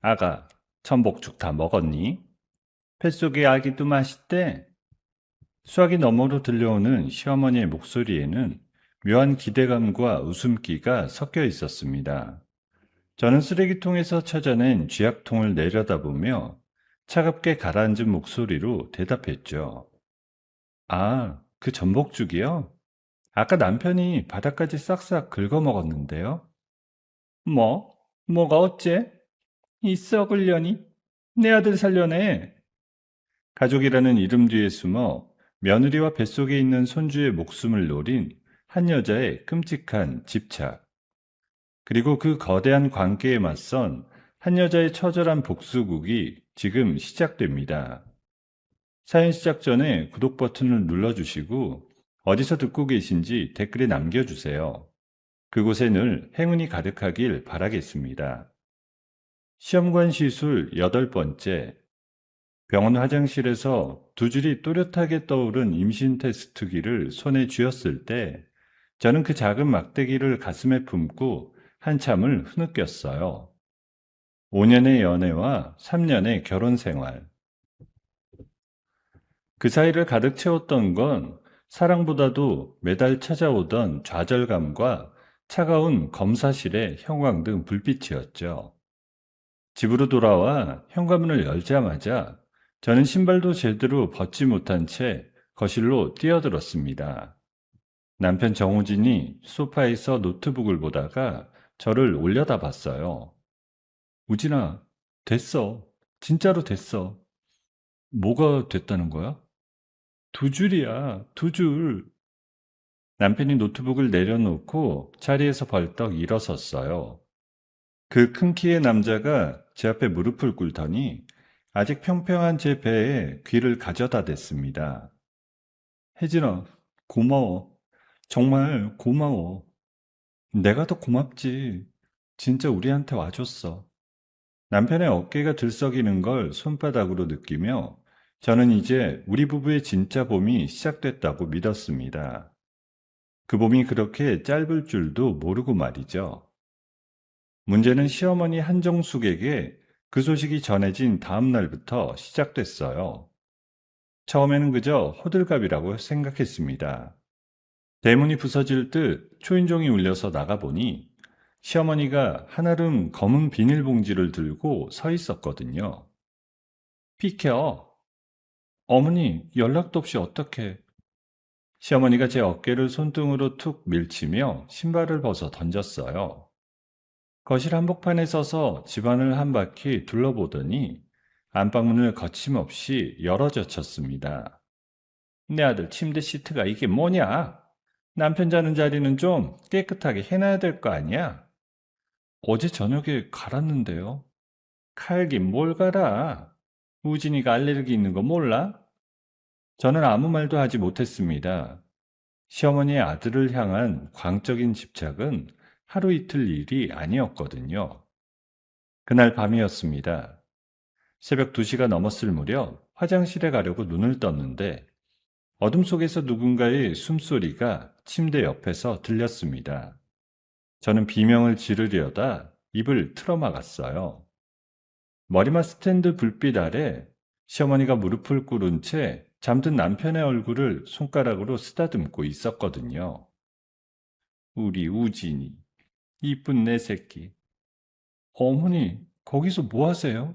아가, 전복죽 다 먹었니? 뱃속의 아기도 맛있대. 수화기 너머로 들려오는 시어머니의 목소리에는 묘한 기대감과 웃음기가 섞여 있었습니다. 저는 쓰레기통에서 찾아낸 쥐약통을 내려다보며 차갑게 가라앉은 목소리로 대답했죠. 아, 그 전복죽이요? 아까 남편이 바닥까지 싹싹 긁어 먹었는데요. 뭐? 뭐가 어째? 이 썩을려니? 내 아들 살려내. 가족이라는 이름 뒤에 숨어 며느리와 뱃속에 있는 손주의 목숨을 노린 한 여자의 끔찍한 집착, 그리고 그 거대한 관계에 맞선 한 여자의 처절한 복수극이 지금 시작됩니다. 사연 시작 전에 구독 버튼을 눌러주시고 어디서 듣고 계신지 댓글에 남겨주세요. 그곳에 늘 행운이 가득하길 바라겠습니다. 시험관 시술 8번째. 병원 화장실에서 두 줄이 또렷하게 떠오른 임신 테스트기를 손에 쥐었을 때 저는 그 작은 막대기를 가슴에 품고 한참을 흐느꼈어요. 5년의 연애와 3년의 결혼 생활. 그 사이를 가득 채웠던 건 사랑보다도 매달 찾아오던 좌절감과 차가운 검사실의 형광등 불빛이었죠. 집으로 돌아와 현관문을 열자마자 저는 신발도 제대로 벗지 못한 채 거실로 뛰어들었습니다. 남편 정우진이 소파에서 노트북을 보다가 저를 올려다봤어요. 우진아, 됐어. 진짜로 됐어. 뭐가 됐다는 거야? 두 줄이야, 두 줄. 남편이 노트북을 내려놓고 자리에서 벌떡 일어섰어요. 그 큰 키의 남자가 제 앞에 무릎을 꿇더니 아직 평평한 제 배에 귀를 가져다 댔습니다. 혜진아, 고마워. 정말 고마워. 내가 더 고맙지. 진짜 우리한테 와줬어. 남편의 어깨가 들썩이는 걸 손바닥으로 느끼며 저는 이제 우리 부부의 진짜 봄이 시작됐다고 믿었습니다. 그 봄이 그렇게 짧을 줄도 모르고 말이죠. 문제는 시어머니 한정숙에게 그 소식이 전해진 다음 날부터 시작됐어요. 처음에는 그저 호들갑이라고 생각했습니다. 대문이 부서질 듯 초인종이 울려서 나가보니 시어머니가 한아름 검은 비닐봉지를 들고 서 있었거든요. 비켜. 어머니, 연락도 없이 어떻게. 시어머니가 제 어깨를 손등으로 툭 밀치며 신발을 벗어 던졌어요. 거실 한복판에 서서 집안을 한 바퀴 둘러보더니 안방문을 거침없이 열어젖혔습니다. 내 아들 침대 시트가 이게 뭐냐? 남편 자는 자리는 좀 깨끗하게 해놔야 될 거 아니야? 어제 저녁에 갈았는데요. 갈긴 뭘 갈아? 우진이가 알레르기 있는 거 몰라? 저는 아무 말도 하지 못했습니다. 시어머니의 아들을 향한 광적인 집착은 하루 이틀 일이 아니었거든요. 그날 밤이었습니다. 새벽 2시가 넘었을 무렵 화장실에 가려고 눈을 떴는데 어둠 속에서 누군가의 숨소리가 침대 옆에서 들렸습니다. 저는 비명을 지르려다 입을 틀어막았어요. 머리맡 스탠드 불빛 아래 시어머니가 무릎을 꿇은 채 잠든 남편의 얼굴을 손가락으로 쓰다듬고 있었거든요. 우리 우진이, 이쁜 내 새끼. 어머니, 거기서 뭐 하세요?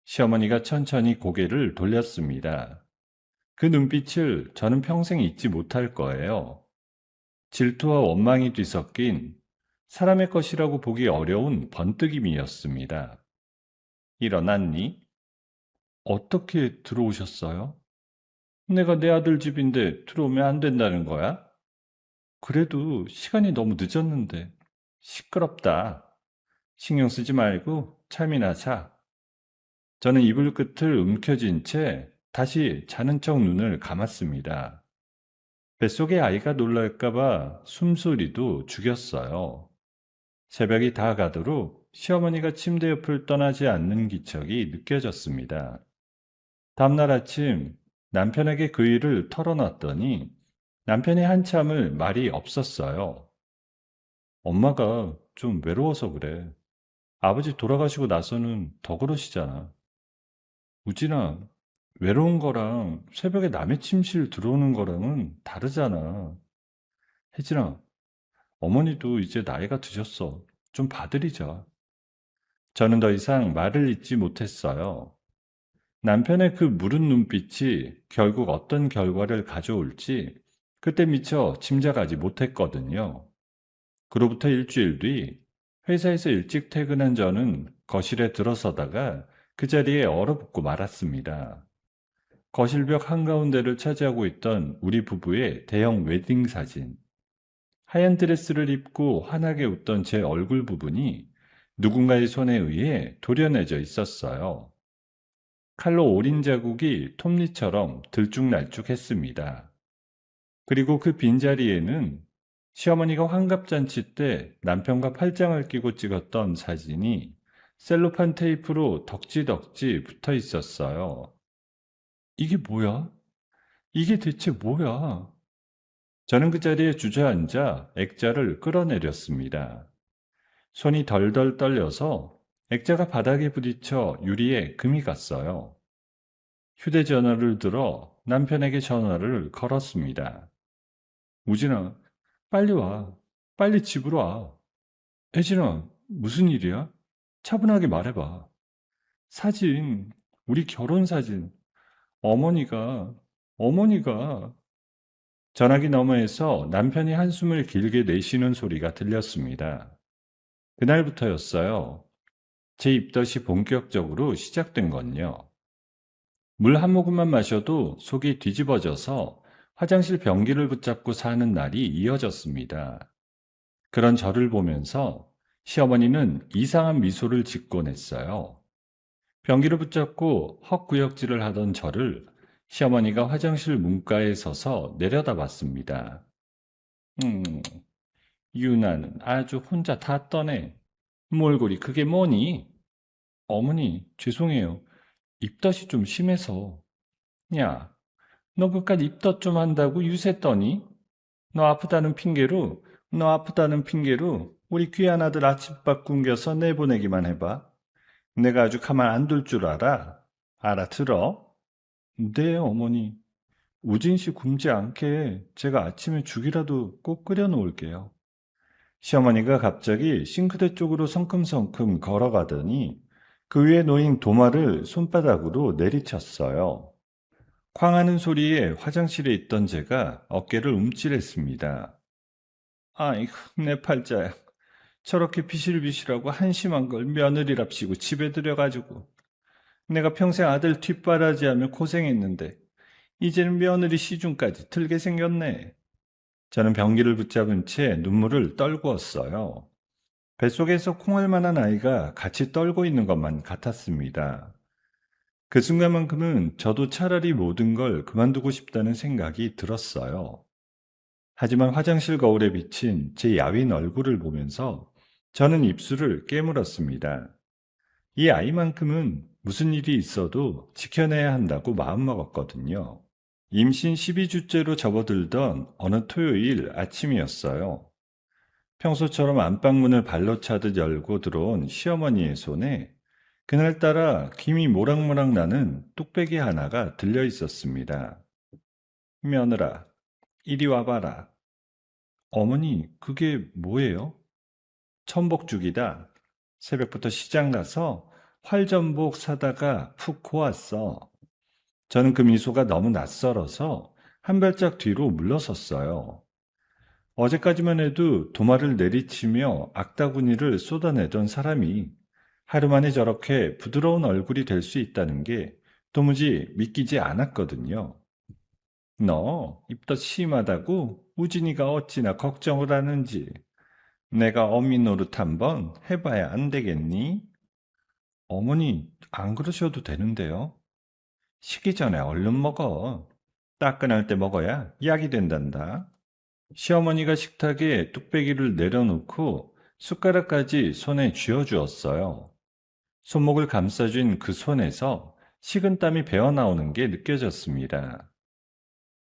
시어머니가 천천히 고개를 돌렸습니다. 그 눈빛을 저는 평생 잊지 못할 거예요. 질투와 원망이 뒤섞인 사람의 것이라고 보기 어려운 번뜩임이었습니다. 일어났니? 어떻게 들어오셨어요? 내가 내 아들 집인데 들어오면 안 된다는 거야? 그래도 시간이 너무 늦었는데. 시끄럽다. 신경 쓰지 말고 참이나 자. 저는 이불 끝을 움켜쥔 채 다시 자는 척 눈을 감았습니다. 뱃속의 아이가 놀랄까봐 숨소리도 죽였어요. 새벽이 다 가도록 시어머니가 침대 옆을 떠나지 않는 기척이 느껴졌습니다. 다음날 아침 남편에게 그 일을 털어놨더니 남편이 한참을 말이 없었어요. 엄마가 좀 외로워서 그래. 아버지 돌아가시고 나서는 더 그러시잖아. 우진아, 외로운 거랑 새벽에 남의 침실 들어오는 거랑은 다르잖아. 혜진아, 어머니도 이제 나이가 드셨어. 좀 봐드리자. 저는 더 이상 말을 잇지 못했어요. 남편의 그 물은 눈빛이 결국 어떤 결과를 가져올지 그때 미처 짐작하지 못했거든요. 그로부터 일주일 뒤 회사에서 일찍 퇴근한 저는 거실에 들어서다가 그 자리에 얼어붙고 말았습니다. 거실벽 한가운데를 차지하고 있던 우리 부부의 대형 웨딩 사진. 하얀 드레스를 입고 환하게 웃던 제 얼굴 부분이 누군가의 손에 의해 도려내져 있었어요. 칼로 오린 자국이 톱니처럼 들쭉날쭉했습니다. 그리고 그 빈자리에는 시어머니가 환갑잔치 때 남편과 팔짱을 끼고 찍었던 사진이 셀로판 테이프로 덕지덕지 붙어 있었어요. 이게 뭐야? 이게 대체 뭐야? 저는 그 자리에 주저앉아 액자를 끌어내렸습니다. 손이 덜덜 떨려서 액자가 바닥에 부딪혀 유리에 금이 갔어요. 휴대전화를 들어 남편에게 전화를 걸었습니다. 우진아, 빨리 와. 빨리 집으로 와. 혜진아, 무슨 일이야? 차분하게 말해봐. 사진, 우리 결혼 사진. 어머니가, 어머니가. 전화기 너머에서 남편이 한숨을 길게 내쉬는 소리가 들렸습니다. 그날부터였어요. 제 입덧이 본격적으로 시작된 건요. 물 한 모금만 마셔도 속이 뒤집어져서 화장실 변기를 붙잡고 사는 날이 이어졌습니다. 그런 저를 보면서 시어머니는 이상한 미소를 짓곤 했어요. 변기를 붙잡고 헛구역질을 하던 저를 시어머니가 화장실 문가에 서서 내려다봤습니다. 음, 유나는 아주 혼자 다 떠네. 몰골이 그게 뭐니? 어머니, 죄송해요. 입덧이 좀 심해서. 야, 너 그깟 입덧 좀 한다고 유세 떠니? 너 아프다는 핑계로 우리 귀한 아들 아침밥 굶겨서 내보내기만 해봐. 내가 아주 가만 안 둘 줄 알아? 알아들어? 네, 어머니. 우진 씨 굶지 않게 제가 아침에 죽이라도 꼭 끓여 놓을게요. 시어머니가 갑자기 싱크대 쪽으로 성큼성큼 걸어가더니 그 위에 놓인 도마를 손바닥으로 내리쳤어요. 쾅하는 소리에 화장실에 있던 제가 어깨를 움찔했습니다. 아이고, 내 팔자야. 저렇게 비실비실하고 한심한 걸 며느리랍시고 집에 들여가지고. 내가 평생 아들 뒷바라지하며 고생했는데 이제는 며느리 시중까지 들게 생겼네. 저는 변기를 붙잡은 채 눈물을 떨구었어요. 뱃속에서 콩할 만한 아이가 같이 떨고 있는 것만 같았습니다. 그 순간만큼은 저도 차라리 모든 걸 그만두고 싶다는 생각이 들었어요. 하지만 화장실 거울에 비친 제 야윈 얼굴을 보면서 저는 입술을 깨물었습니다. 이 아이만큼은 무슨 일이 있어도 지켜내야 한다고 마음먹었거든요. 임신 12주째로 접어들던 어느 토요일 아침이었어요. 평소처럼 안방문을 발로 차듯 열고 들어온 시어머니의 손에 그날따라 김이 모락모락 나는 뚝배기 하나가 들려 있었습니다. 며느라, 이리 와봐라. 어머니, 그게 뭐예요? 천복죽이다. 새벽부터 시장 가서 활전복 사다가 푹 고왔어. 저는 그 미소가 너무 낯설어서 한 발짝 뒤로 물러섰어요. 어제까지만 해도 도마를 내리치며 악다구니를 쏟아내던 사람이 하루 만에 저렇게 부드러운 얼굴이 될 수 있다는 게 도무지 믿기지 않았거든요. 너 입덧 심하다고 우진이가 어찌나 걱정을 하는지 내가 어미 노릇 한번 해봐야 안 되겠니? 어머니, 안 그러셔도 되는데요. 식기 전에 얼른 먹어. 따끈할 때 먹어야 약이 된단다. 시어머니가 식탁에 뚝배기를 내려놓고 숟가락까지 손에 쥐어주었어요. 손목을 감싸준 그 손에서 식은땀이 배어나오는 게 느껴졌습니다.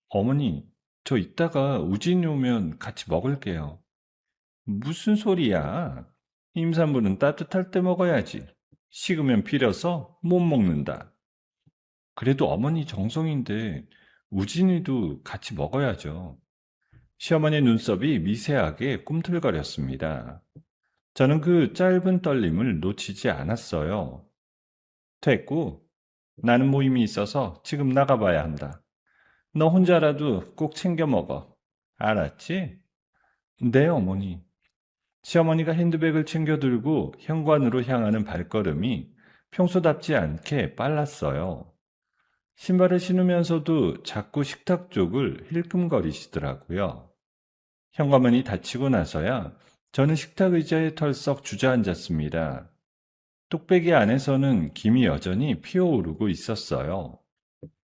어머니, 저 이따가 우진이 오면 같이 먹을게요. 무슨 소리야? 임산부는 따뜻할 때 먹어야지. 식으면 비려서 못 먹는다. 그래도 어머니 정성인데 우진이도 같이 먹어야죠. 시어머니 눈썹이 미세하게 꿈틀거렸습니다. 저는 그 짧은 떨림을 놓치지 않았어요. 됐고, 나는 모임이 있어서 지금 나가봐야 한다. 너 혼자라도 꼭 챙겨 먹어. 알았지? 네, 어머니. 시어머니가 핸드백을 챙겨 들고 현관으로 향하는 발걸음이 평소답지 않게 빨랐어요. 신발을 신으면서도 자꾸 식탁 쪽을 힐끔거리시더라고요. 현관문이 닫히고 나서야 저는 식탁 의자에 털썩 주저앉았습니다. 뚝배기 안에서는 김이 여전히 피어오르고 있었어요.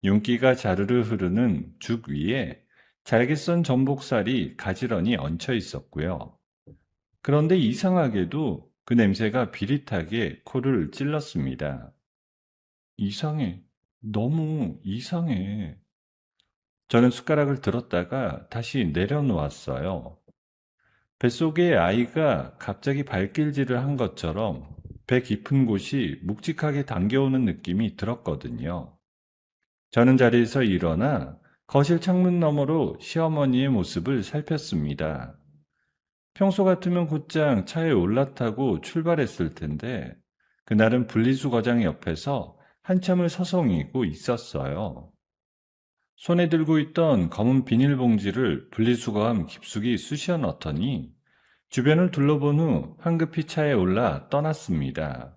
윤기가 자르르 흐르는 죽 위에 잘게 썬 전복살이 가지런히 얹혀 있었고요. 그런데 이상하게도 그 냄새가 비릿하게 코를 찔렀습니다. 이상해. 너무 이상해. 저는 숟가락을 들었다가 다시 내려놓았어요. 뱃속에 아이가 갑자기 발길질을 한 것처럼 배 깊은 곳이 묵직하게 당겨오는 느낌이 들었거든요. 저는 자리에서 일어나 거실 창문 너머로 시어머니의 모습을 살폈습니다. 평소 같으면 곧장 차에 올라타고 출발했을 텐데 그날은 분리수거장 옆에서 한참을 서성이고 있었어요. 손에 들고 있던 검은 비닐봉지를 분리수거함 깊숙이 쑤셔 넣더니 주변을 둘러본 후 황급히 차에 올라 떠났습니다.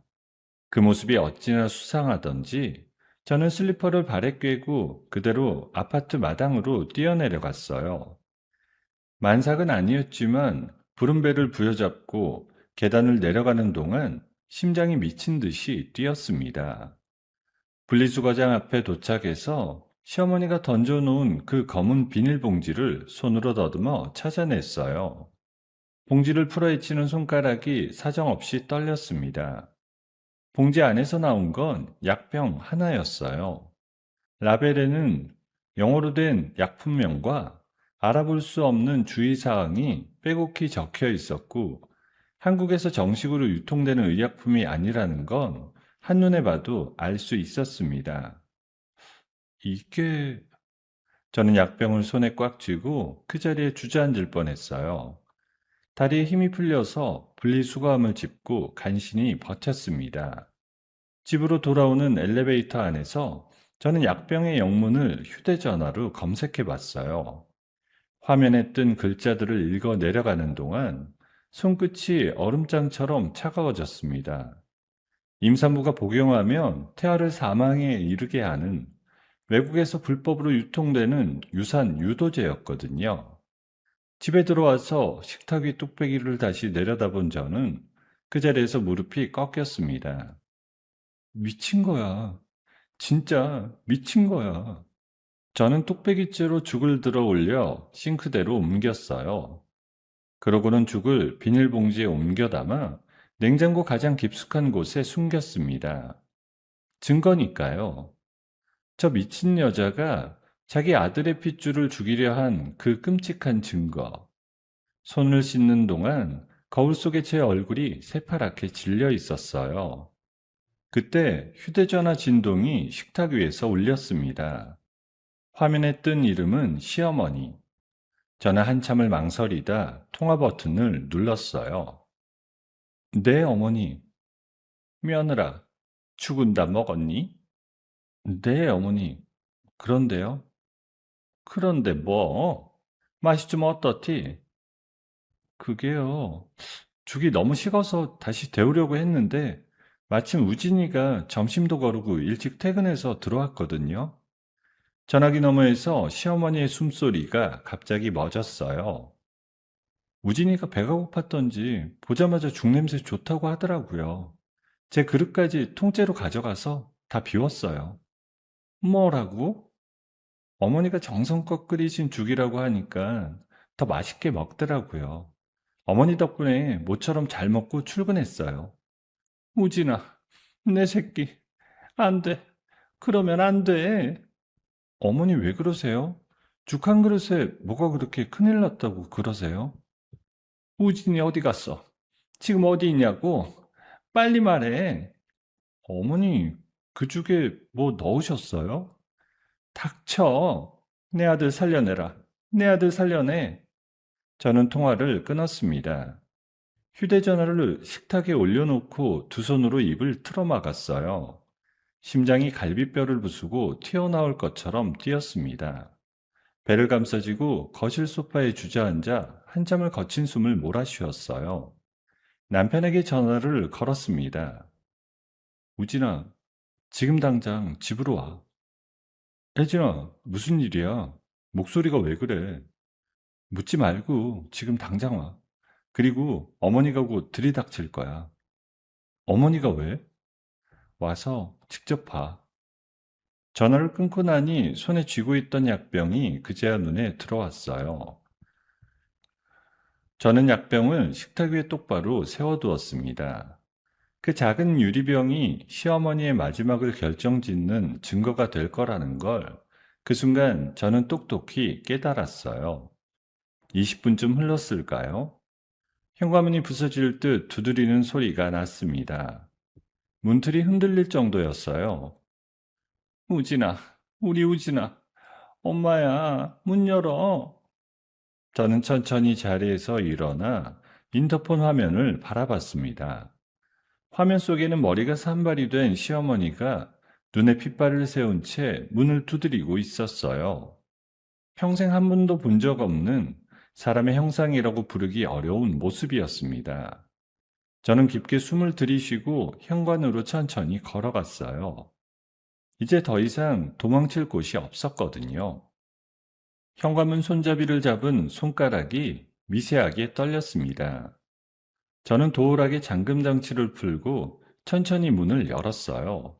그 모습이 어찌나 수상하던지 저는 슬리퍼를 발에 꿰고 그대로 아파트 마당으로 뛰어내려갔어요. 만삭은 아니었지만 부른 배를 부여잡고 계단을 내려가는 동안 심장이 미친 듯이 뛰었습니다. 분리수거장 앞에 도착해서 시어머니가 던져놓은 그 검은 비닐봉지를 손으로 더듬어 찾아냈어요. 봉지를 풀어헤치는 손가락이 사정없이 떨렸습니다. 봉지 안에서 나온 건 약병 하나였어요. 라벨에는 영어로 된 약품명과 알아볼 수 없는 주의사항이 빼곡히 적혀 있었고, 한국에서 정식으로 유통되는 의약품이 아니라는 건 한눈에 봐도 알 수 있었습니다. 이게... 저는 약병을 손에 꽉 쥐고 그 자리에 주저앉을 뻔했어요. 다리에 힘이 풀려서 분리수거함을 짚고 간신히 버텼습니다. 집으로 돌아오는 엘리베이터 안에서 저는 약병의 영문을 휴대전화로 검색해 봤어요. 화면에 뜬 글자들을 읽어 내려가는 동안 손끝이 얼음장처럼 차가워졌습니다. 임산부가 복용하면 태아를 사망에 이르게 하는 외국에서 불법으로 유통되는 유산 유도제였거든요. 집에 들어와서 식탁 위 뚝배기를 다시 내려다본 저는 그 자리에서 무릎이 꺾였습니다. 미친 거야. 진짜 미친 거야. 저는 뚝배기째로 죽을 들어 올려 싱크대로 옮겼어요. 그러고는 죽을 비닐봉지에 옮겨 담아 냉장고 가장 깊숙한 곳에 숨겼습니다. 증거니까요. 저 미친 여자가 자기 아들의 핏줄을 죽이려 한 그 끔찍한 증거. 손을 씻는 동안 거울 속에 제 얼굴이 새파랗게 질려 있었어요. 그때 휴대전화 진동이 식탁 위에서 울렸습니다. 화면에 뜬 이름은 시어머니. 저는 한참을 망설이다 통화 버튼을 눌렀어요. 네, 어머니. 며느라, 죽은 다 먹었니? 네, 어머니. 그런데요? 그런데 뭐? 맛이 좀 어떻디? 그게요. 죽이 너무 식어서 다시 데우려고 했는데 마침 우진이가 점심도 거르고 일찍 퇴근해서 들어왔거든요. 전화기 너머에서 시어머니의 숨소리가 갑자기 멎었어요. 우진이가 배가 고팠던지 보자마자 죽냄새 좋다고 하더라고요. 제 그릇까지 통째로 가져가서 다 비웠어요. 뭐라고? 어머니가 정성껏 끓이신 죽이라고 하니까 더 맛있게 먹더라고요. 어머니 덕분에 모처럼 잘 먹고 출근했어요. 우진아, 내 새끼. 안 돼. 그러면 안 돼. 어머니 왜 그러세요? 죽 한 그릇에 뭐가 그렇게 큰일 났다고 그러세요? 우진이 어디 갔어? 지금 어디 있냐고? 빨리 말해. 어머니, 그 죽에 뭐 넣으셨어요? 닥쳐. 내 아들 살려내라. 내 아들 살려내. 저는 통화를 끊었습니다. 휴대전화를 식탁에 올려놓고 두 손으로 입을 틀어막았어요. 심장이 갈비뼈를 부수고 튀어나올 것처럼 뛰었습니다. 배를 감싸쥐고 거실 소파에 주저앉아 한참을 거친 숨을 몰아쉬었어요. 남편에게 전화를 걸었습니다. 우진아, 지금 당장 집으로 와. 혜진아, 무슨 일이야? 목소리가 왜 그래? 묻지 말고 지금 당장 와. 그리고 어머니가 곧 들이닥칠 거야. 어머니가 왜? 와서 직접 봐. 전화를 끊고 나니 손에 쥐고 있던 약병이 그제야 눈에 들어왔어요. 저는 약병을 식탁 위에 똑바로 세워두었습니다. 그 작은 유리병이 시어머니의 마지막을 결정짓는 증거가 될 거라는 걸 그 순간 저는 똑똑히 깨달았어요. 20분쯤 흘렀을까요? 현관문이 부서질 듯 두드리는 소리가 났습니다. 문틀이 흔들릴 정도였어요. 우진아, 우리 우진아, 엄마야, 문 열어. 저는 천천히 자리에서 일어나 인터폰 화면을 바라봤습니다. 화면 속에는 머리가 산발이 된 시어머니가 눈에 핏발을 세운 채 문을 두드리고 있었어요. 평생 한 번도 본 적 없는 사람의 형상이라고 부르기 어려운 모습이었습니다. 저는 깊게 숨을 들이쉬고 현관으로 천천히 걸어갔어요. 이제 더 이상 도망칠 곳이 없었거든요. 현관문 손잡이를 잡은 손가락이 미세하게 떨렸습니다. 저는 도որ하게 잠금 장치를 풀고 천천히 문을 열었어요.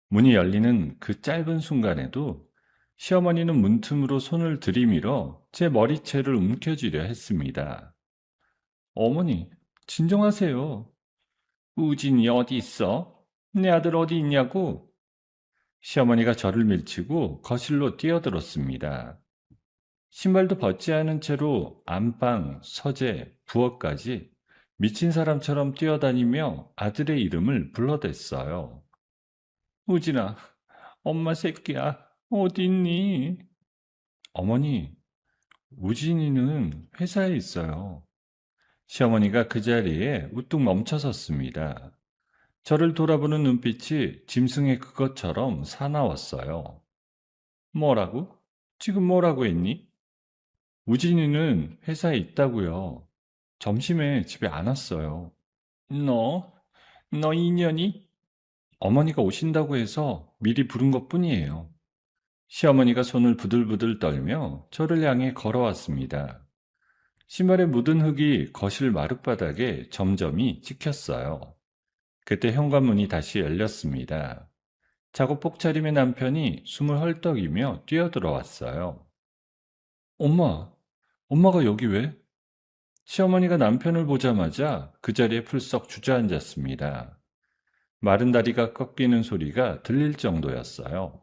문이 열리는 그 짧은 순간에도 시어머니는 문틈으로 손을 들이밀어 제 머리채를 움켜쥐려 했습니다. 어머니, 진정하세요. 우진이 어디 있어? 내 아들 어디 있냐고? 시어머니가 저를 밀치고 거실로 뛰어들었습니다. 신발도 벗지 않은 채로 안방, 서재, 부엌까지 미친 사람처럼 뛰어다니며 아들의 이름을 불러댔어요. 우진아, 엄마 새끼야, 어디 있니? 어머니, 우진이는 회사에 있어요. 시어머니가 그 자리에 우뚝 멈춰섰습니다. 저를 돌아보는 눈빛이 짐승의 그것처럼 사나웠어요. 뭐라고? 지금 뭐라고 했니? 우진이는 회사에 있다고요. 점심에 집에 안 왔어요. 너, 너 인연이? 어머니가 오신다고 해서 미리 부른 것뿐이에요. 시어머니가 손을 부들부들 떨며 저를 향해 걸어왔습니다. 신발에 묻은 흙이 거실 마룻바닥에 점점이 찍혔어요. 그때 현관문이 다시 열렸습니다. 작업 차림의 남편이 숨을 헐떡이며 뛰어들어왔어요. 엄마, 엄마가 여기 왜? 시어머니가 남편을 보자마자 그 자리에 풀썩 주저앉았습니다. 마른 다리가 꺾이는 소리가 들릴 정도였어요.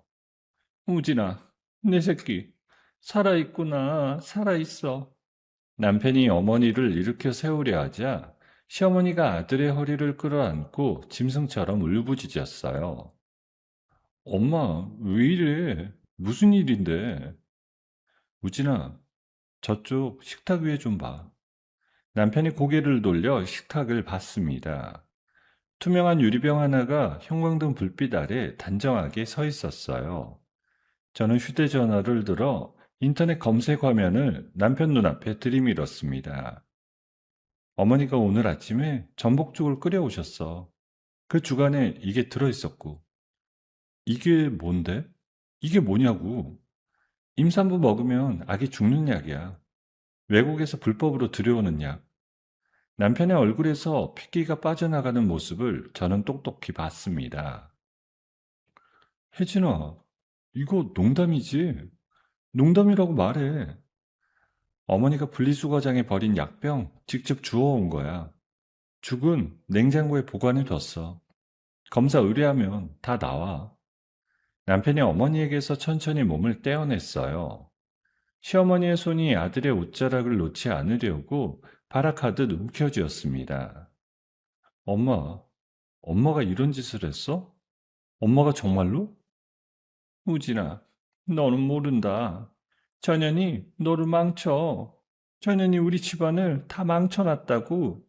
우진아, 내 새끼, 살아있구나, 살아있어. 남편이 어머니를 일으켜 세우려 하자 시어머니가 아들의 허리를 끌어안고 짐승처럼 울부짖었어요. 엄마, 왜 이래? 무슨 일인데? 우진아, 저쪽 식탁 위에 좀 봐. 남편이 고개를 돌려 식탁을 봤습니다. 투명한 유리병 하나가 형광등 불빛 아래 단정하게 서 있었어요. 저는 휴대전화를 들어 인터넷 검색 화면을 남편 눈앞에 들이밀었습니다. 어머니가 오늘 아침에 전복죽을 끓여오셨어. 그 죽 안에 이게 들어있었고. 이게 뭔데? 이게 뭐냐고. 임산부 먹으면 아기 죽는 약이야. 외국에서 불법으로 들여오는 약. 남편의 얼굴에서 핏기가 빠져나가는 모습을 저는 똑똑히 봤습니다. 혜진아, 이거 농담이지? 농담이라고 말해. 어머니가 분리수거장에 버린 약병 직접 주워온 거야. 죽은 냉장고에 보관해 뒀어. 검사 의뢰하면 다 나와. 남편이 어머니에게서 천천히 몸을 떼어냈어요. 시어머니의 손이 아들의 옷자락을 놓지 않으려고 발악하듯 움켜쥐었습니다. 엄마, 엄마가 이런 짓을 했어? 엄마가 정말로? 우진아, 너는 모른다. 전현이 너를 망쳐. 전현이 우리 집안을 다 망쳐놨다고.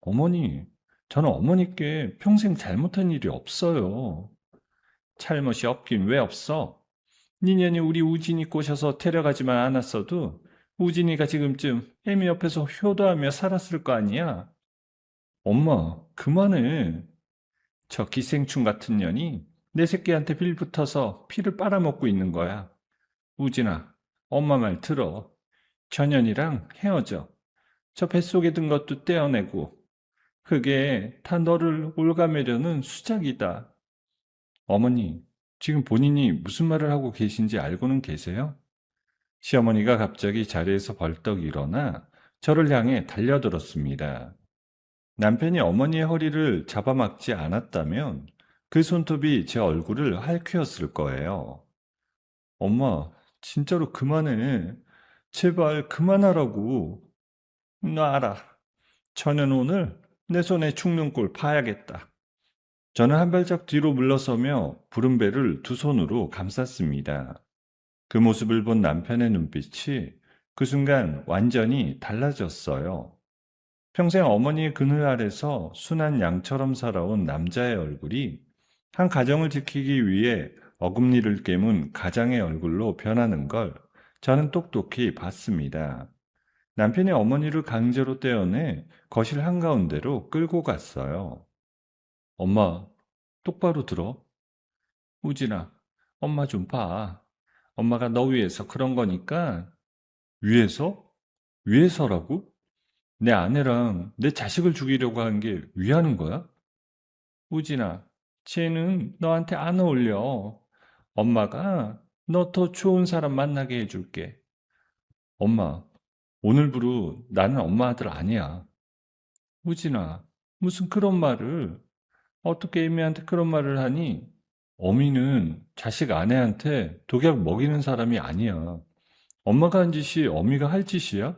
어머니, 저는 어머니께 평생 잘못한 일이 없어요. 잘못이 없긴 왜 없어? 니년이 우리 우진이 꼬셔서 데려가지만 않았어도 우진이가 지금쯤 애미 옆에서 효도하며 살았을 거 아니야? 엄마, 그만해. 저 기생충 같은 년이 내 새끼한테 빌붙어서 피를 빨아먹고 있는 거야. 우진아, 엄마 말 들어. 전현이랑 헤어져. 저 뱃속에 든 것도 떼어내고. 그게 다 너를 올가매려는 수작이다. 어머니, 지금 본인이 무슨 말을 하고 계신지 알고는 계세요? 시어머니가 갑자기 자리에서 벌떡 일어나 저를 향해 달려들었습니다. 남편이 어머니의 허리를 잡아막지 않았다면 그 손톱이 제 얼굴을 핥히었을 거예요. 엄마, 진짜로 그만해. 제발 그만하라고. 놔라. 저는 오늘 내 손에 죽는 꼴 봐야겠다. 저는 한 발짝 뒤로 물러서며 부른 배를 두 손으로 감쌌습니다. 그 모습을 본 남편의 눈빛이 그 순간 완전히 달라졌어요. 평생 어머니의 그늘 아래서 순한 양처럼 살아온 남자의 얼굴이 한 가정을 지키기 위해 어금니를 깨문 가장의 얼굴로 변하는 걸 저는 똑똑히 봤습니다. 남편이 어머니를 강제로 떼어내 거실 한가운데로 끌고 갔어요. 엄마, 똑바로 들어. 우진아, 엄마 좀 봐. 엄마가 너 위해서 그런 거니까. 위해서? 위해서라고? 내 아내랑 내 자식을 죽이려고 한 게 위하는 거야? 우진아, 쟤는 너한테 안 어울려. 엄마가 너 더 좋은 사람 만나게 해줄게. 엄마, 오늘부로 나는 엄마 아들 아니야. 우진아, 무슨 그런 말을, 어떻게 애미한테 그런 말을 하니? 어미는 자식 아내한테 독약 먹이는 사람이 아니야. 엄마가 한 짓이 어미가 할 짓이야?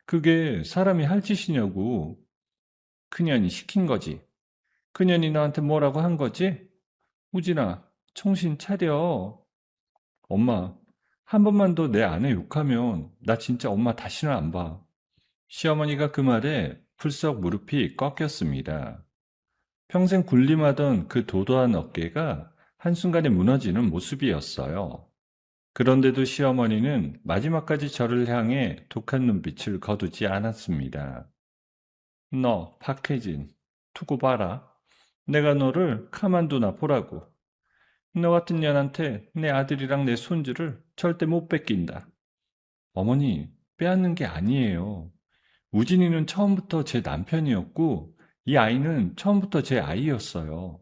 그게 사람이 할 짓이냐고. 그년이 시킨 거지. 그년이 너한테 뭐라고 한 거지? 우진아, 정신 차려. 엄마, 한 번만 더 내 아내 욕하면 나 진짜 엄마 다시는 안 봐. 시어머니가 그 말에 풀썩 무릎이 꺾였습니다. 평생 군림하던 그 도도한 어깨가 한순간에 무너지는 모습이었어요. 그런데도 시어머니는 마지막까지 저를 향해 독한 눈빛을 거두지 않았습니다. 너, 박혜진, 두고 봐라. 내가 너를 가만두나 보라고. 너 같은 년한테 내 아들이랑 내 손주를 절대 못 뺏긴다. 어머니, 빼앗는 게 아니에요. 우진이는 처음부터 제 남편이었고, 이 아이는 처음부터 제 아이였어요.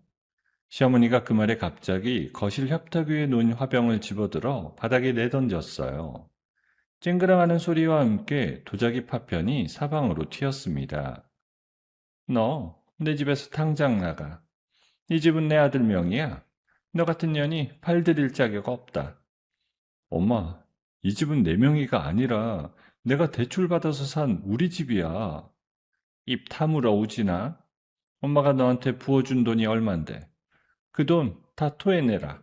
시어머니가 그 말에 갑자기 거실 협탁 위에 놓인 화병을 집어들어 바닥에 내던졌어요. 쨍그랑하는 소리와 함께 도자기 파편이 사방으로 튀었습니다. 너, 내 집에서 당장 나가. 이 집은 내 아들 명의야. 너 같은 년이 팔들일 자격 없다. 엄마, 이 집은 내 명의가 아니라 내가 대출받아서 산 우리 집이야. 입 다물어 오지나? 엄마가 너한테 부어준 돈이 얼만데. 그 돈 다 토해내라.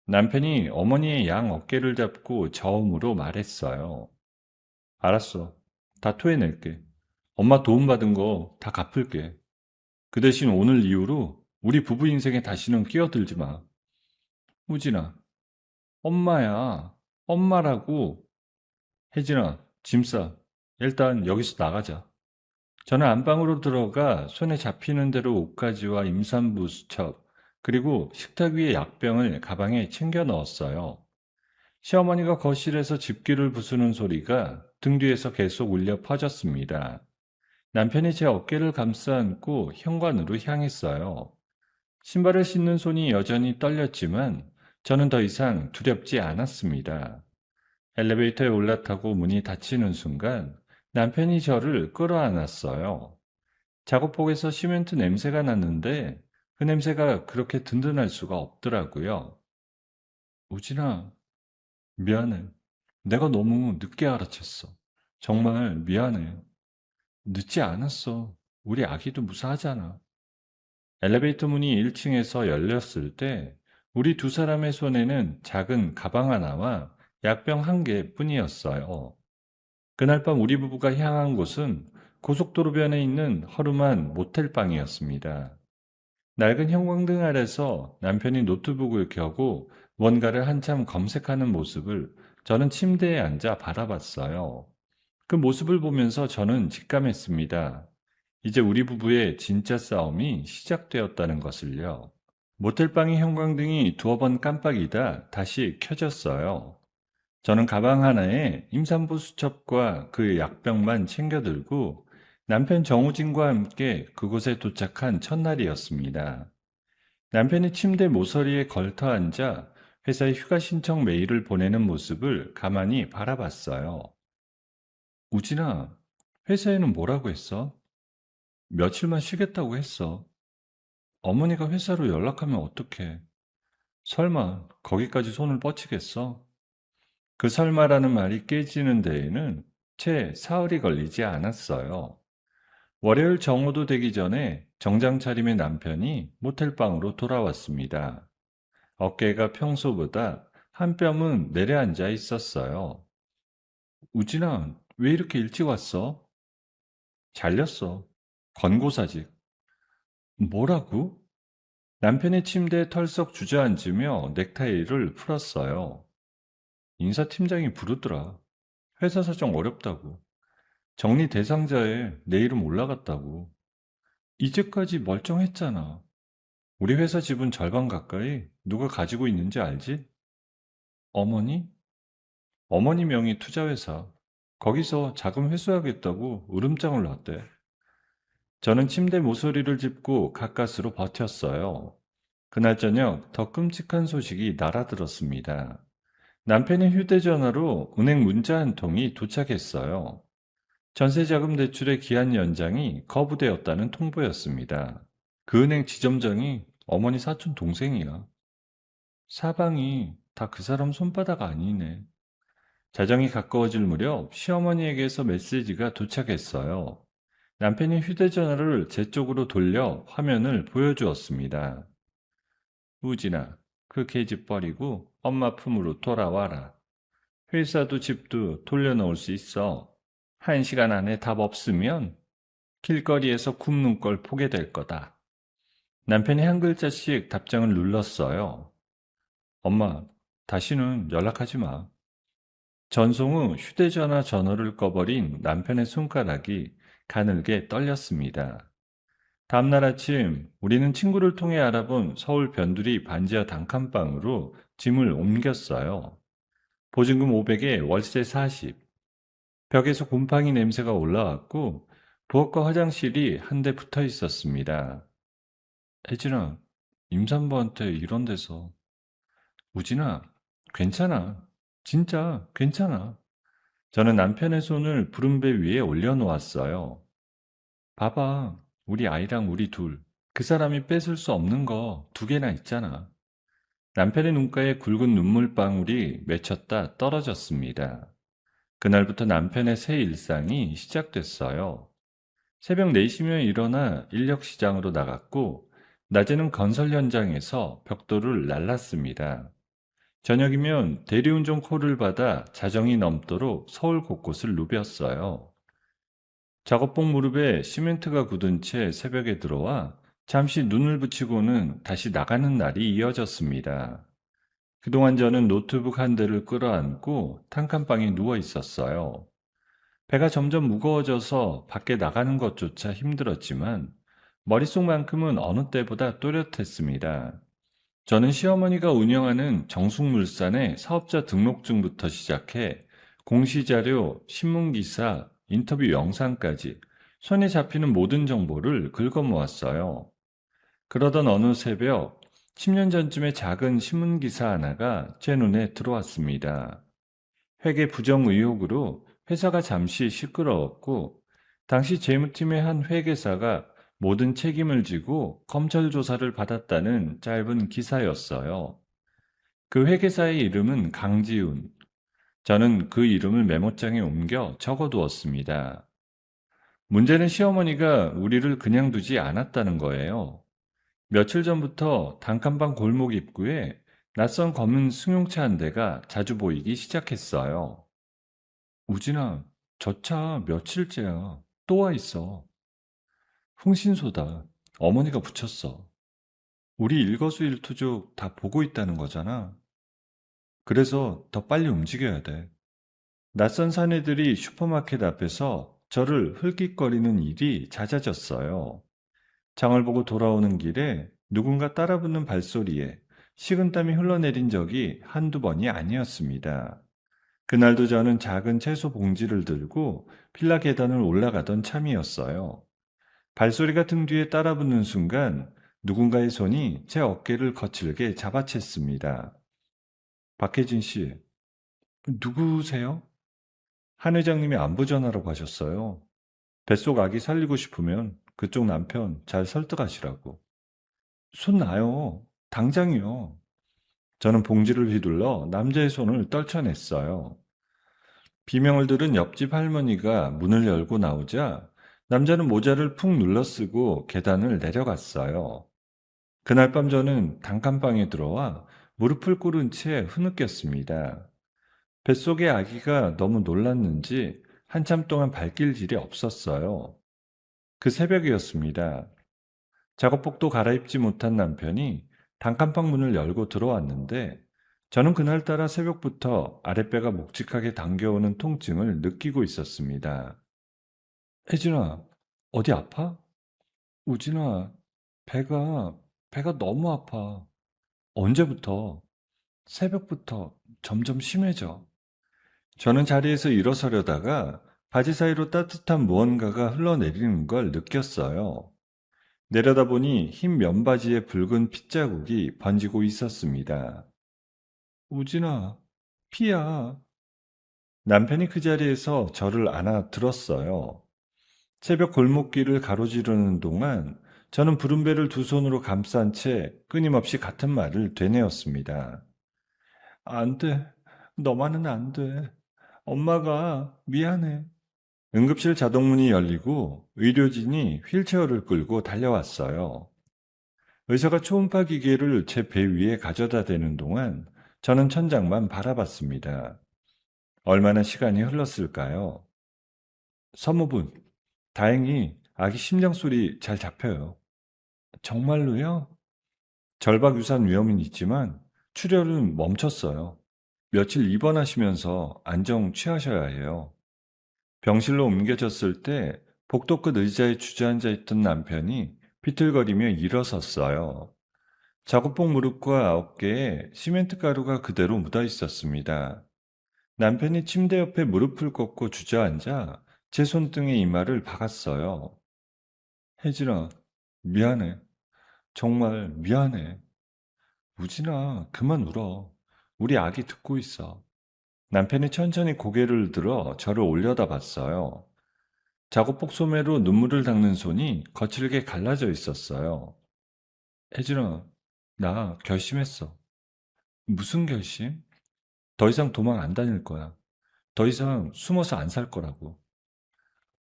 남편이 어머니의 양 어깨를 잡고 저음으로 말했어요. 알았어. 다 토해낼게. 엄마 도움받은 거 다 갚을게. 그 대신 오늘 이후로 우리 부부 인생에 다시는 끼어들지 마. 우진아, 엄마야. 엄마라고. 혜진아, 짐 싸. 일단 여기서 나가자. 저는 안방으로 들어가 손에 잡히는 대로 옷가지와 임산부 수첩, 그리고 식탁 위의 약병을 가방에 챙겨 넣었어요. 시어머니가 거실에서 집기를 부수는 소리가 등 뒤에서 계속 울려 퍼졌습니다. 남편이 제 어깨를 감싸 안고 현관으로 향했어요. 신발을 신는 손이 여전히 떨렸지만 저는 더 이상 두렵지 않았습니다. 엘리베이터에 올라타고 문이 닫히는 순간 남편이 저를 끌어안았어요. 작업복에서 시멘트 냄새가 났는데 그 냄새가 그렇게 든든할 수가 없더라고요. 우진아, 미안해. 내가 너무 늦게 알아챘어. 정말 미안해. 늦지 않았어. 우리 아기도 무사하잖아. 엘리베이터 문이 1층에서 열렸을 때 우리 두 사람의 손에는 작은 가방 하나와 약병 한 개뿐이었어요. 그날 밤 우리 부부가 향한 곳은 고속도로변에 있는 허름한 모텔방이었습니다. 낡은 형광등 아래서 남편이 노트북을 켜고 뭔가를 한참 검색하는 모습을 저는 침대에 앉아 바라봤어요. 그 모습을 보면서 저는 직감했습니다. 이제 우리 부부의 진짜 싸움이 시작되었다는 것을요. 모텔방의 형광등이 두어 번 깜빡이다 다시 켜졌어요. 저는 가방 하나에 임산부 수첩과 그 약병만 챙겨 들고 남편 정우진과 함께 그곳에 도착한 첫날이었습니다. 남편이 침대 모서리에 걸터 앉아 회사에 휴가 신청 메일을 보내는 모습을 가만히 바라봤어요. 우진아, 회사에는 뭐라고 했어? 며칠만 쉬겠다고 했어. 어머니가 회사로 연락하면 어떡해? 설마 거기까지 손을 뻗치겠어? 그 설마라는 말이 깨지는 데에는 채 사흘이 걸리지 않았어요. 월요일 정오도 되기 전에 정장 차림의 남편이 모텔방으로 돌아왔습니다. 어깨가 평소보다 한 뼘은 내려앉아 있었어요. 우진아, 왜 이렇게 일찍 왔어? 잘렸어. 권고사직. 뭐라고? 남편의 침대에 털썩 주저앉으며 넥타이를 풀었어요. 인사팀장이 부르더라. 회사 사정 어렵다고. 정리 대상자에 내 이름 올라갔다고. 이제까지 멀쩡했잖아. 우리 회사 지분 절반 가까이 누가 가지고 있는지 알지? 어머니? 어머니 명의 투자회사. 거기서 자금 회수하겠다고 으름장을 놨대. 저는 침대 모서리를 짚고 가까스로 버텼어요. 그날 저녁 더 끔찍한 소식이 날아들었습니다. 남편의 휴대전화로 은행 문자 한 통이 도착했어요. 전세자금 대출의 기한 연장이 거부되었다는 통보였습니다. 그 은행 지점장이 어머니 사촌 동생이야. 사방이 다 그 사람 손바닥 아니네. 자정이 가까워질 무렵 시어머니에게서 메시지가 도착했어요. 남편이 휴대전화를 제 쪽으로 돌려 화면을 보여주었습니다. 우진아, 그 계집 버리고 엄마 품으로 돌아와라. 회사도 집도 돌려놓을 수 있어. 1시간 안에 답 없으면 길거리에서 굶는 걸 보게 될 거다. 남편이 한 글자씩 답장을 눌렀어요. 엄마, 다시는 연락하지 마. 전송 후 휴대전화 전원을 꺼버린 남편의 손가락이 가늘게 떨렸습니다. 다음날 아침 우리는 친구를 통해 알아본 서울 변두리 반지하 단칸방으로 짐을 옮겼어요. 보증금 500에 월세 40. 벽에서 곰팡이 냄새가 올라왔고 부엌과 화장실이 한 대 붙어 있었습니다. 혜진아, 임산부한테 이런 데서. 우진아, 괜찮아. 진짜 괜찮아. 저는 남편의 손을 부른배 위에 올려놓았어요. 봐봐, 우리 아이랑 우리 둘. 그 사람이 뺏을 수 없는 거 2개나 있잖아. 남편의 눈가에 굵은 눈물방울이 맺혔다 떨어졌습니다. 그날부터 남편의 새 일상이 시작됐어요. 새벽 4시면 일어나 인력시장으로 나갔고, 낮에는 건설 현장에서 벽돌을 날랐습니다. 저녁이면 대리운전 콜을 받아 자정이 넘도록 서울 곳곳을 누볐어요. 작업복 무릎에 시멘트가 굳은 채 새벽에 들어와 잠시 눈을 붙이고는 다시 나가는 날이 이어졌습니다. 그동안 저는 노트북 한 대를 끌어안고 단칸방에 누워 있었어요. 배가 점점 무거워져서 밖에 나가는 것조차 힘들었지만 머릿속만큼은 어느 때보다 또렷했습니다. 저는 시어머니가 운영하는 정숙물산의 사업자 등록증부터 시작해 공시자료, 신문기사, 인터뷰 영상까지 손에 잡히는 모든 정보를 긁어모았어요. 그러던 어느 새벽 10년 전쯤에 작은 신문기사 하나가 제 눈에 들어왔습니다. 회계 부정 의혹으로 회사가 잠시 시끄러웠고 당시 재무팀의 한 회계사가 모든 책임을 지고 검찰 조사를 받았다는 짧은 기사였어요. 그 회계사의 이름은 강지훈. 저는 그 이름을 메모장에 옮겨 적어두었습니다. 문제는 시어머니가 우리를 그냥 두지 않았다는 거예요. 며칠 전부터 단칸방 골목 입구에 낯선 검은 승용차 한 대가 자주 보이기 시작했어요. 우진아, 저 차 며칠째야. 또 와 있어. 흥신소다. 어머니가 붙였어. 우리 일거수일투족 다 보고 있다는 거잖아. 그래서 더 빨리 움직여야 돼. 낯선 사내들이 슈퍼마켓 앞에서 저를 흘깃거리는 일이 잦아졌어요. 장을 보고 돌아오는 길에 누군가 따라붙는 발소리에 식은땀이 흘러내린 적이 한두 번이 아니었습니다. 그날도 저는 작은 채소 봉지를 들고 빌라 계단을 올라가던 참이었어요. 발소리가 등 뒤에 따라붙는 순간 누군가의 손이 제 어깨를 거칠게 잡아챘습니다. 박혜진 씨, 누구세요? 한 회장님이 안부 전하라고 하셨어요. 뱃속 아기 살리고 싶으면 그쪽 남편 잘 설득하시라고. 손 놔요. 당장이요. 저는 봉지를 휘둘러 남자의 손을 떨쳐냈어요. 비명을 들은 옆집 할머니가 문을 열고 나오자 남자는 모자를 푹 눌러쓰고 계단을 내려갔어요. 그날 밤 저는 단칸방에 들어와 무릎을 꿇은 채 흐느꼈습니다. 뱃속의 아기가 너무 놀랐는지 한참 동안 발길 질이 없었어요. 그 새벽이었습니다. 작업복도 갈아입지 못한 남편이 단칸방 문을 열고 들어왔는데 저는 그날따라 새벽부터 아랫배가 묵직하게 당겨오는 통증을 느끼고 있었습니다. 혜진아, 어디 아파? 우진아, 배가, 배가 너무 아파. 언제부터? 새벽부터 점점 심해져. 저는 자리에서 일어서려다가 바지 사이로 따뜻한 무언가가 흘러내리는 걸 느꼈어요. 내려다보니 흰 면바지에 붉은 핏자국이 번지고 있었습니다. 우진아, 피야. 남편이 그 자리에서 저를 안아 들었어요. 새벽 골목길을 가로지르는 동안 저는 부른 배를 두 손으로 감싼 채 끊임없이 같은 말을 되뇌었습니다. 안 돼. 너만은 안 돼. 엄마가 미안해. 응급실 자동문이 열리고 의료진이 휠체어를 끌고 달려왔어요. 의사가 초음파 기계를 제 배 위에 가져다 대는 동안 저는 천장만 바라봤습니다. 얼마나 시간이 흘렀을까요? 사모분, 다행히 아기 심장 소리 잘 잡혀요. 정말로요? 절박 유산 위험은 있지만 출혈은 멈췄어요. 며칠 입원하시면서 안정 취하셔야 해요. 병실로 옮겨졌을 때 복도 끝 의자에 주저앉아 있던 남편이 비틀거리며 일어섰어요. 작업복 무릎과 어깨에 시멘트 가루가 그대로 묻어 있었습니다. 남편이 침대 옆에 무릎을 꿇고 주저앉아 제 손등에 이마를 박았어요. 혜진아, 미안해. 정말 미안해. 우진아, 그만 울어. 우리 아기 듣고 있어. 남편이 천천히 고개를 들어 저를 올려다 봤어요. 작업복 소매로 눈물을 닦는 손이 거칠게 갈라져 있었어요. 혜진아, 나 결심했어. 무슨 결심? 더 이상 도망 안 다닐 거야. 더 이상 숨어서 안 살 거라고.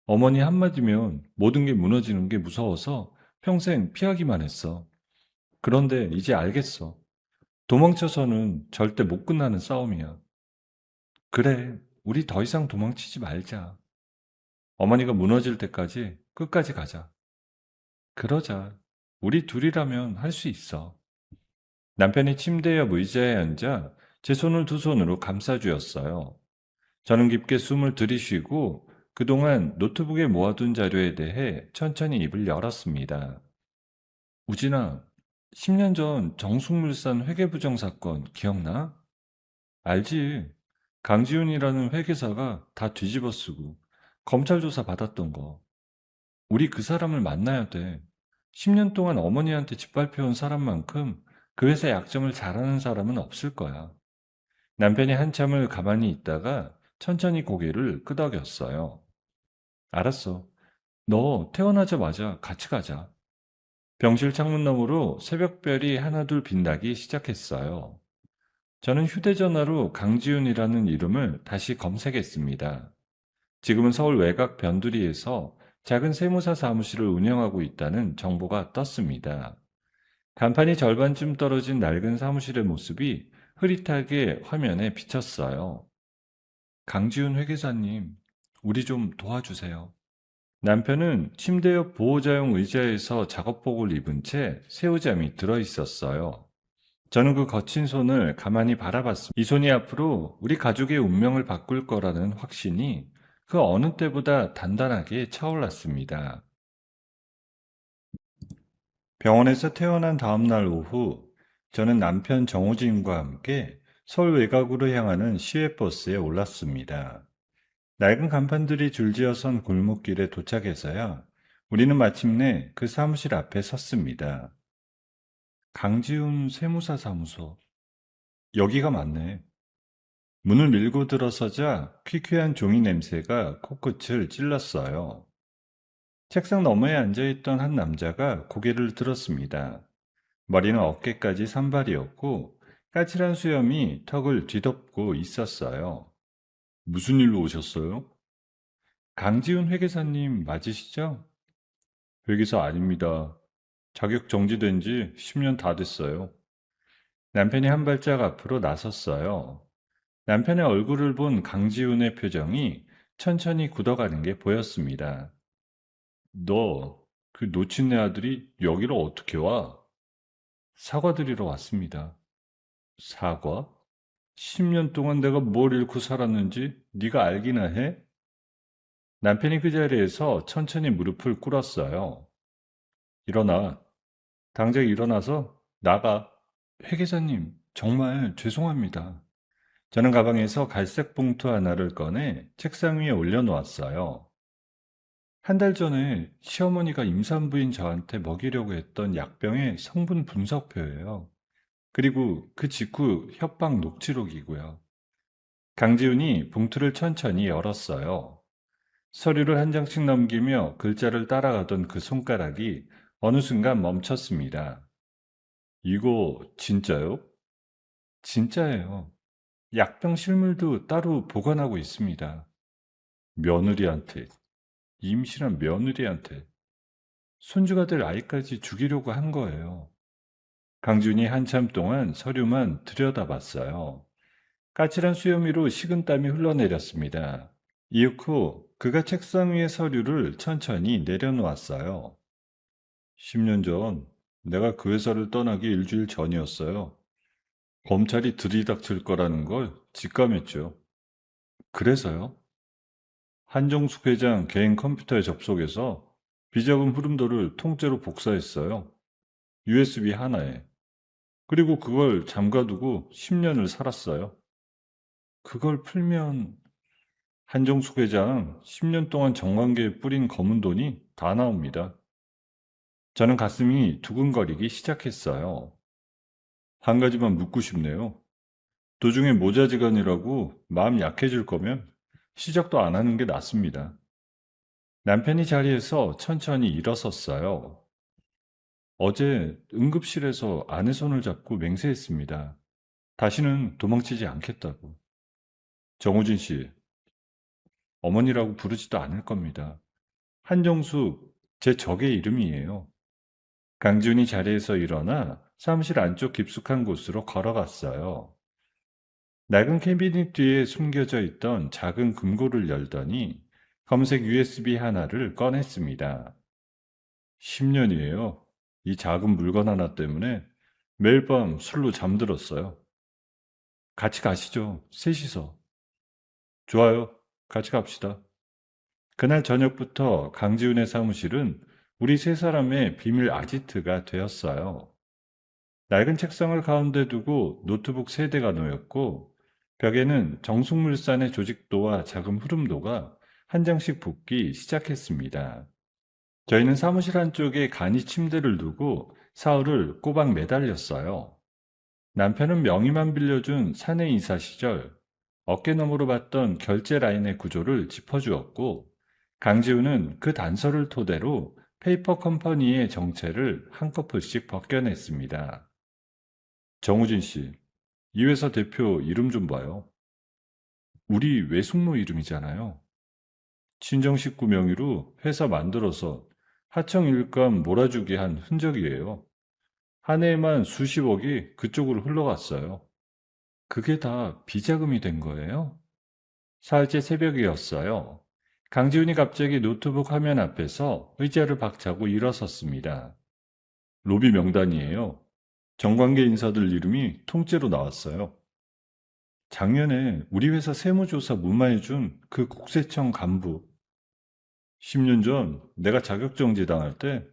어머니 한마디면 모든 게 무너지는 게 무서워서 평생 피하기만 했어. 그런데 이제 알겠어. 도망쳐서는 절대 못 끝나는 싸움이야. 그래, 우리 더 이상 도망치지 말자. 어머니가 무너질 때까지 끝까지 가자. 그러자. 우리 둘이라면 할 수 있어. 남편이 침대 옆 의자에 앉아 제 손을 두 손으로 감싸주었어요. 저는 깊게 숨을 들이쉬고 그동안 노트북에 모아둔 자료에 대해 천천히 입을 열었습니다. 우진아, 10년 전 정숙물산 회계부정 사건 기억나? 알지? 강지훈이라는 회계사가 다 뒤집어쓰고 검찰 조사 받았던 거. 우리 그 사람을 만나야 돼. 10년 동안 어머니한테 짓밟혀온 사람만큼 그 회사 약점을 잘하는 사람은 없을 거야. 남편이 한참을 가만히 있다가 천천히 고개를 끄덕였어요. 알았어. 너 태어나자마자 같이 가자. 병실 창문 너머로 새벽별이 하나둘 빛나기 시작했어요. 저는 휴대전화로 강지훈이라는 이름을 다시 검색했습니다. 지금은 서울 외곽 변두리에서 작은 세무사 사무실을 운영하고 있다는 정보가 떴습니다. 간판이 절반쯤 떨어진 낡은 사무실의 모습이 흐릿하게 화면에 비쳤어요. 강지훈 회계사님, 우리 좀 도와주세요. 남편은 침대 옆 보호자용 의자에서 작업복을 입은 채 새우잠이 들어 있었어요. 저는 그 거친 손을 가만히 바라봤습니다. 이 손이 앞으로 우리 가족의 운명을 바꿀 거라는 확신이 그 어느 때보다 단단하게 차올랐습니다. 병원에서 퇴원한 다음 날 오후, 저는 남편 정우진과 함께 서울 외곽으로 향하는 시외버스에 올랐습니다. 낡은 간판들이 줄지어 선 골목길에 도착해서야 우리는 마침내 그 사무실 앞에 섰습니다. 강지훈 세무사 사무소. 여기가 맞네. 문을 밀고 들어서자 퀴퀴한 종이 냄새가 코끝을 찔렀어요. 책상 너머에 앉아있던 한 남자가 고개를 들었습니다. 머리는 어깨까지 산발이었고 까칠한 수염이 턱을 뒤덮고 있었어요. 무슨 일로 오셨어요? 강지훈 회계사님 맞으시죠? 회계사 아닙니다. 자격 정지된 지 10년 다 됐어요. 남편이 한 발짝 앞으로 나섰어요. 남편의 얼굴을 본 강지훈의 표정이 천천히 굳어가는 게 보였습니다. 너, 그 놓친 내 아들이 여기로 어떻게 와? 사과드리러 왔습니다. 사과? 10년 동안 내가 뭘 잃고 살았는지 네가 알기나 해? 남편이 그 자리에서 천천히 무릎을 꿇었어요. 일어나. 당장 일어나서 나가. 회계사님, 정말 죄송합니다. 저는 가방에서 갈색 봉투 하나를 꺼내 책상 위에 올려놓았어요. 한 달 전에 시어머니가 임산부인 저한테 먹이려고 했던 약병의 성분 분석표예요. 그리고 그 직후 협박 녹취록이고요. 강지훈이 봉투를 천천히 열었어요. 서류를 한 장씩 넘기며 글자를 따라가던 그 손가락이 어느 순간 멈췄습니다. 이거 진짜요? 진짜예요. 약병 실물도 따로 보관하고 있습니다. 며느리한테, 임신한 며느리한테, 손주가 될 아이까지 죽이려고 한 거예요. 강준이 한참 동안 서류만 들여다봤어요. 까칠한 수염위로 식은땀이 흘러내렸습니다. 이윽고 그가 책상 위에 서류를 천천히 내려놓았어요. 10년 전 내가 그 회사를 떠나기 일주일 전이었어요. 검찰이 들이닥칠 거라는 걸 직감했죠. 그래서요? 한정숙 회장 개인 컴퓨터에 접속해서 비자금 흐름도를 통째로 복사했어요. USB 하나에. 그리고 그걸 잠가두고 10년을 살았어요. 그걸 풀면 한정숙 회장 10년 동안 정관계에 뿌린 검은 돈이 다 나옵니다. 저는 가슴이 두근거리기 시작했어요. 한 가지만 묻고 싶네요. 도중에 모자지간이라고 마음 약해질 거면 시작도 안 하는 게 낫습니다. 남편이 자리에서 천천히 일어섰어요. 어제 응급실에서 아내 손을 잡고 맹세했습니다. 다시는 도망치지 않겠다고. 정우진 씨, 어머니라고 부르지도 않을 겁니다. 한정숙, 제 적의 이름이에요. 강지훈이 자리에서 일어나 사무실 안쪽 깊숙한 곳으로 걸어갔어요. 낡은 캐비닛 뒤에 숨겨져 있던 작은 금고를 열더니 검은색 USB 하나를 꺼냈습니다. 10년이에요. 이 작은 물건 하나 때문에 매일 밤 술로 잠들었어요. 같이 가시죠. 셋이서. 좋아요. 같이 갑시다. 그날 저녁부터 강지훈의 사무실은 우리 세 사람의 비밀 아지트가 되었어요. 낡은 책상을 가운데 두고 노트북 세 대가 놓였고 벽에는 정숙물산의 조직도와 자금 흐름도가 한 장씩 붙기 시작했습니다. 저희는 사무실 한쪽에 간이 침대를 두고 사흘을 꼬박 매달렸어요. 남편은 명의만 빌려준 사내 이사 시절 어깨너머로 봤던 결제 라인의 구조를 짚어주었고 강지훈은 그 단서를 토대로 페이퍼 컴퍼니의 정체를 한꺼풀씩 벗겨냈습니다. 정우진 씨, 이 회사 대표 이름 좀 봐요. 우리 외숙모 이름이잖아요. 친정 식구 명의로 회사 만들어서 하청 일감 몰아주게 한 흔적이에요. 한 해에만 수십억이 그쪽으로 흘러갔어요. 그게 다 비자금이 된 거예요? 사흘째 새벽이었어요. 강지훈이 갑자기 노트북 화면 앞에서 의자를 박차고 일어섰습니다. 로비 명단이에요. 정관계 인사들 이름이 통째로 나왔어요. 작년에 우리 회사 세무조사 무마해준 그 국세청 간부. 10년 전 내가 자격정지 당할 때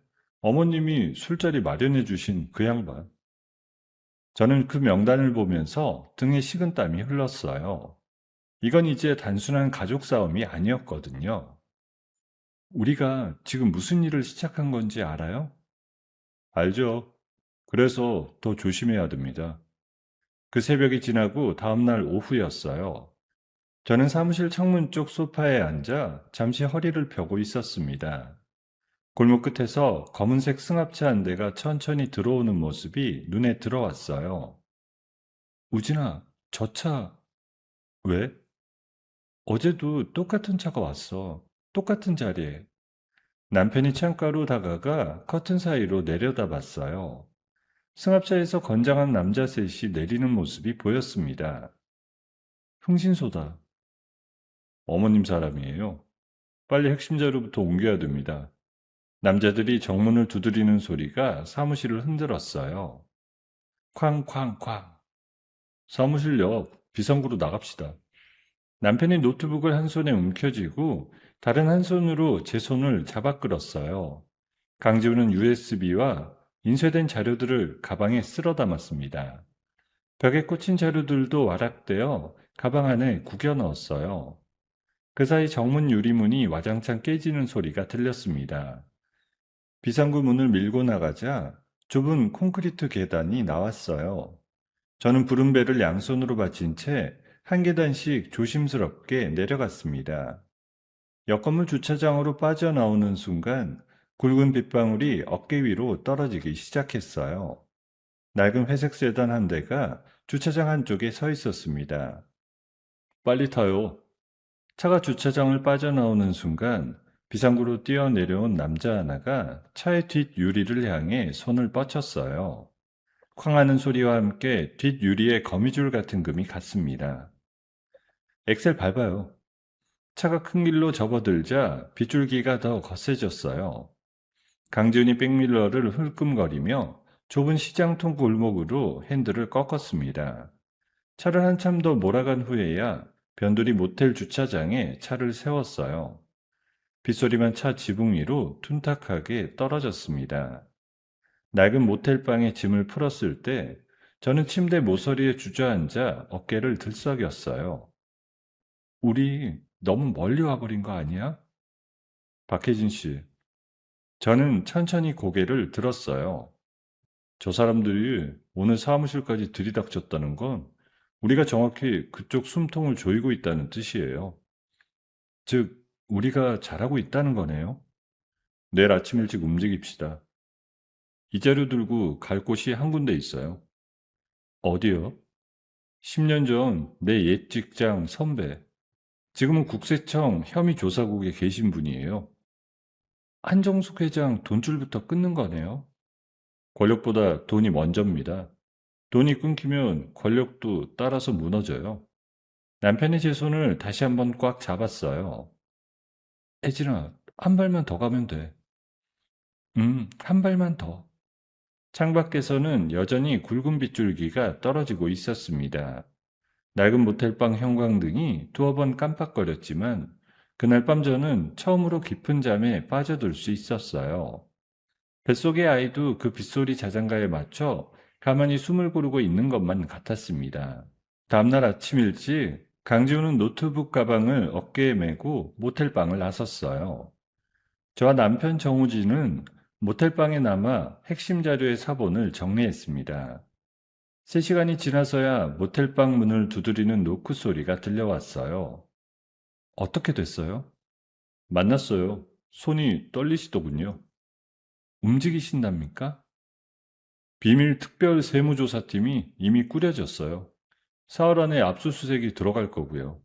어머님이 술자리 마련해 주신 그 양반. 저는 그 명단을 보면서 등에 식은땀이 흘렀어요. 이건 이제 단순한 가족 싸움이 아니었거든요. 우리가 지금 무슨 일을 시작한 건지 알아요? 알죠. 그래서 더 조심해야 됩니다. 그 새벽이 지나고 다음날 오후였어요. 저는 사무실 창문 쪽 소파에 앉아 잠시 허리를 펴고 있었습니다. 골목 끝에서 검은색 승합차 한 대가 천천히 들어오는 모습이 눈에 들어왔어요. 우진아, 저 차, 왜? 어제도 똑같은 차가 왔어. 똑같은 자리에. 남편이 창가로 다가가 커튼 사이로 내려다봤어요. 승합차에서 건장한 남자 셋이 내리는 모습이 보였습니다. 흥신소다. 어머님 사람이에요. 빨리 핵심 자료부터 옮겨야 됩니다. 남자들이 정문을 두드리는 소리가 사무실을 흔들었어요. 쾅쾅쾅. 사무실 옆 비상구로 나갑시다. 남편이 노트북을 한 손에 움켜쥐고 다른 한 손으로 제 손을 잡아 끌었어요. 강지훈은 USB와 인쇄된 자료들을 가방에 쓸어 담았습니다. 벽에 꽂힌 자료들도 와락되어 가방 안에 구겨 넣었어요. 그 사이 정문 유리문이 와장창 깨지는 소리가 들렸습니다. 비상구 문을 밀고 나가자 좁은 콘크리트 계단이 나왔어요. 저는 부른 배를 양손으로 받친 채 한 계단씩 조심스럽게 내려갔습니다. 옆건물 주차장으로 빠져나오는 순간 굵은 빗방울이 어깨 위로 떨어지기 시작했어요. 낡은 회색 세단 한 대가 주차장 한쪽에 서 있었습니다. 빨리 타요. 차가 주차장을 빠져나오는 순간 비상구로 뛰어내려온 남자 하나가 차의 뒷 유리를 향해 손을 뻗쳤어요. 쾅하는 소리와 함께 뒷 유리에 거미줄 같은 금이 갔습니다. 엑셀 밟아요. 차가 큰 길로 접어들자 빗줄기가 더 거세졌어요. 강지훈이 백밀러를 흘끔거리며 좁은 시장통 골목으로 핸들을 꺾었습니다. 차를 한참 더 몰아간 후에야 변두리 모텔 주차장에 차를 세웠어요. 빗소리만 차 지붕 위로 둔탁하게 떨어졌습니다. 낡은 모텔방에 짐을 풀었을 때 저는 침대 모서리에 주저앉아 어깨를 들썩였어요. 우리 너무 멀리 와버린 거 아니야? 박혜진 씨. 저는 천천히 고개를 들었어요. 저 사람들이 오늘 사무실까지 들이닥쳤다는 건 우리가 정확히 그쪽 숨통을 조이고 있다는 뜻이에요. 즉, 우리가 잘하고 있다는 거네요. 내일 아침 일찍 움직입시다. 이 자료 들고 갈 곳이 한 군데 있어요. 어디요? 10년 전 내 옛 직장 선배. 지금은 국세청 혐의조사국에 계신 분이에요. 한정숙 회장 돈줄부터 끊는 거네요. 권력보다 돈이 먼저입니다. 돈이 끊기면 권력도 따라서 무너져요. 남편이 제 손을 다시 한번 꽉 잡았어요. 혜진아, 한 발만 더 가면 돼. 한 발만 더. 창밖에서는 여전히 굵은 빗줄기가 떨어지고 있었습니다. 낡은 모텔방 형광등이 두어 번 깜빡거렸지만 그날 밤 저는 처음으로 깊은 잠에 빠져들 수 있었어요. 뱃속의 아이도 그 빗소리 자장가에 맞춰 가만히 숨을 고르고 있는 것만 같았습니다. 다음날 아침 일찍 강지훈은 노트북 가방을 어깨에 메고 모텔방을 나섰어요. 저와 남편 정우진은 모텔방에 남아 핵심 자료의 사본을 정리했습니다. 3시간이 지나서야 모텔방 문을 두드리는 노크 소리가 들려왔어요. 어떻게 됐어요? 만났어요. 손이 떨리시더군요. 움직이신답니까? 비밀 특별 세무조사팀이 이미 꾸려졌어요. 사흘 안에 압수수색이 들어갈 거고요.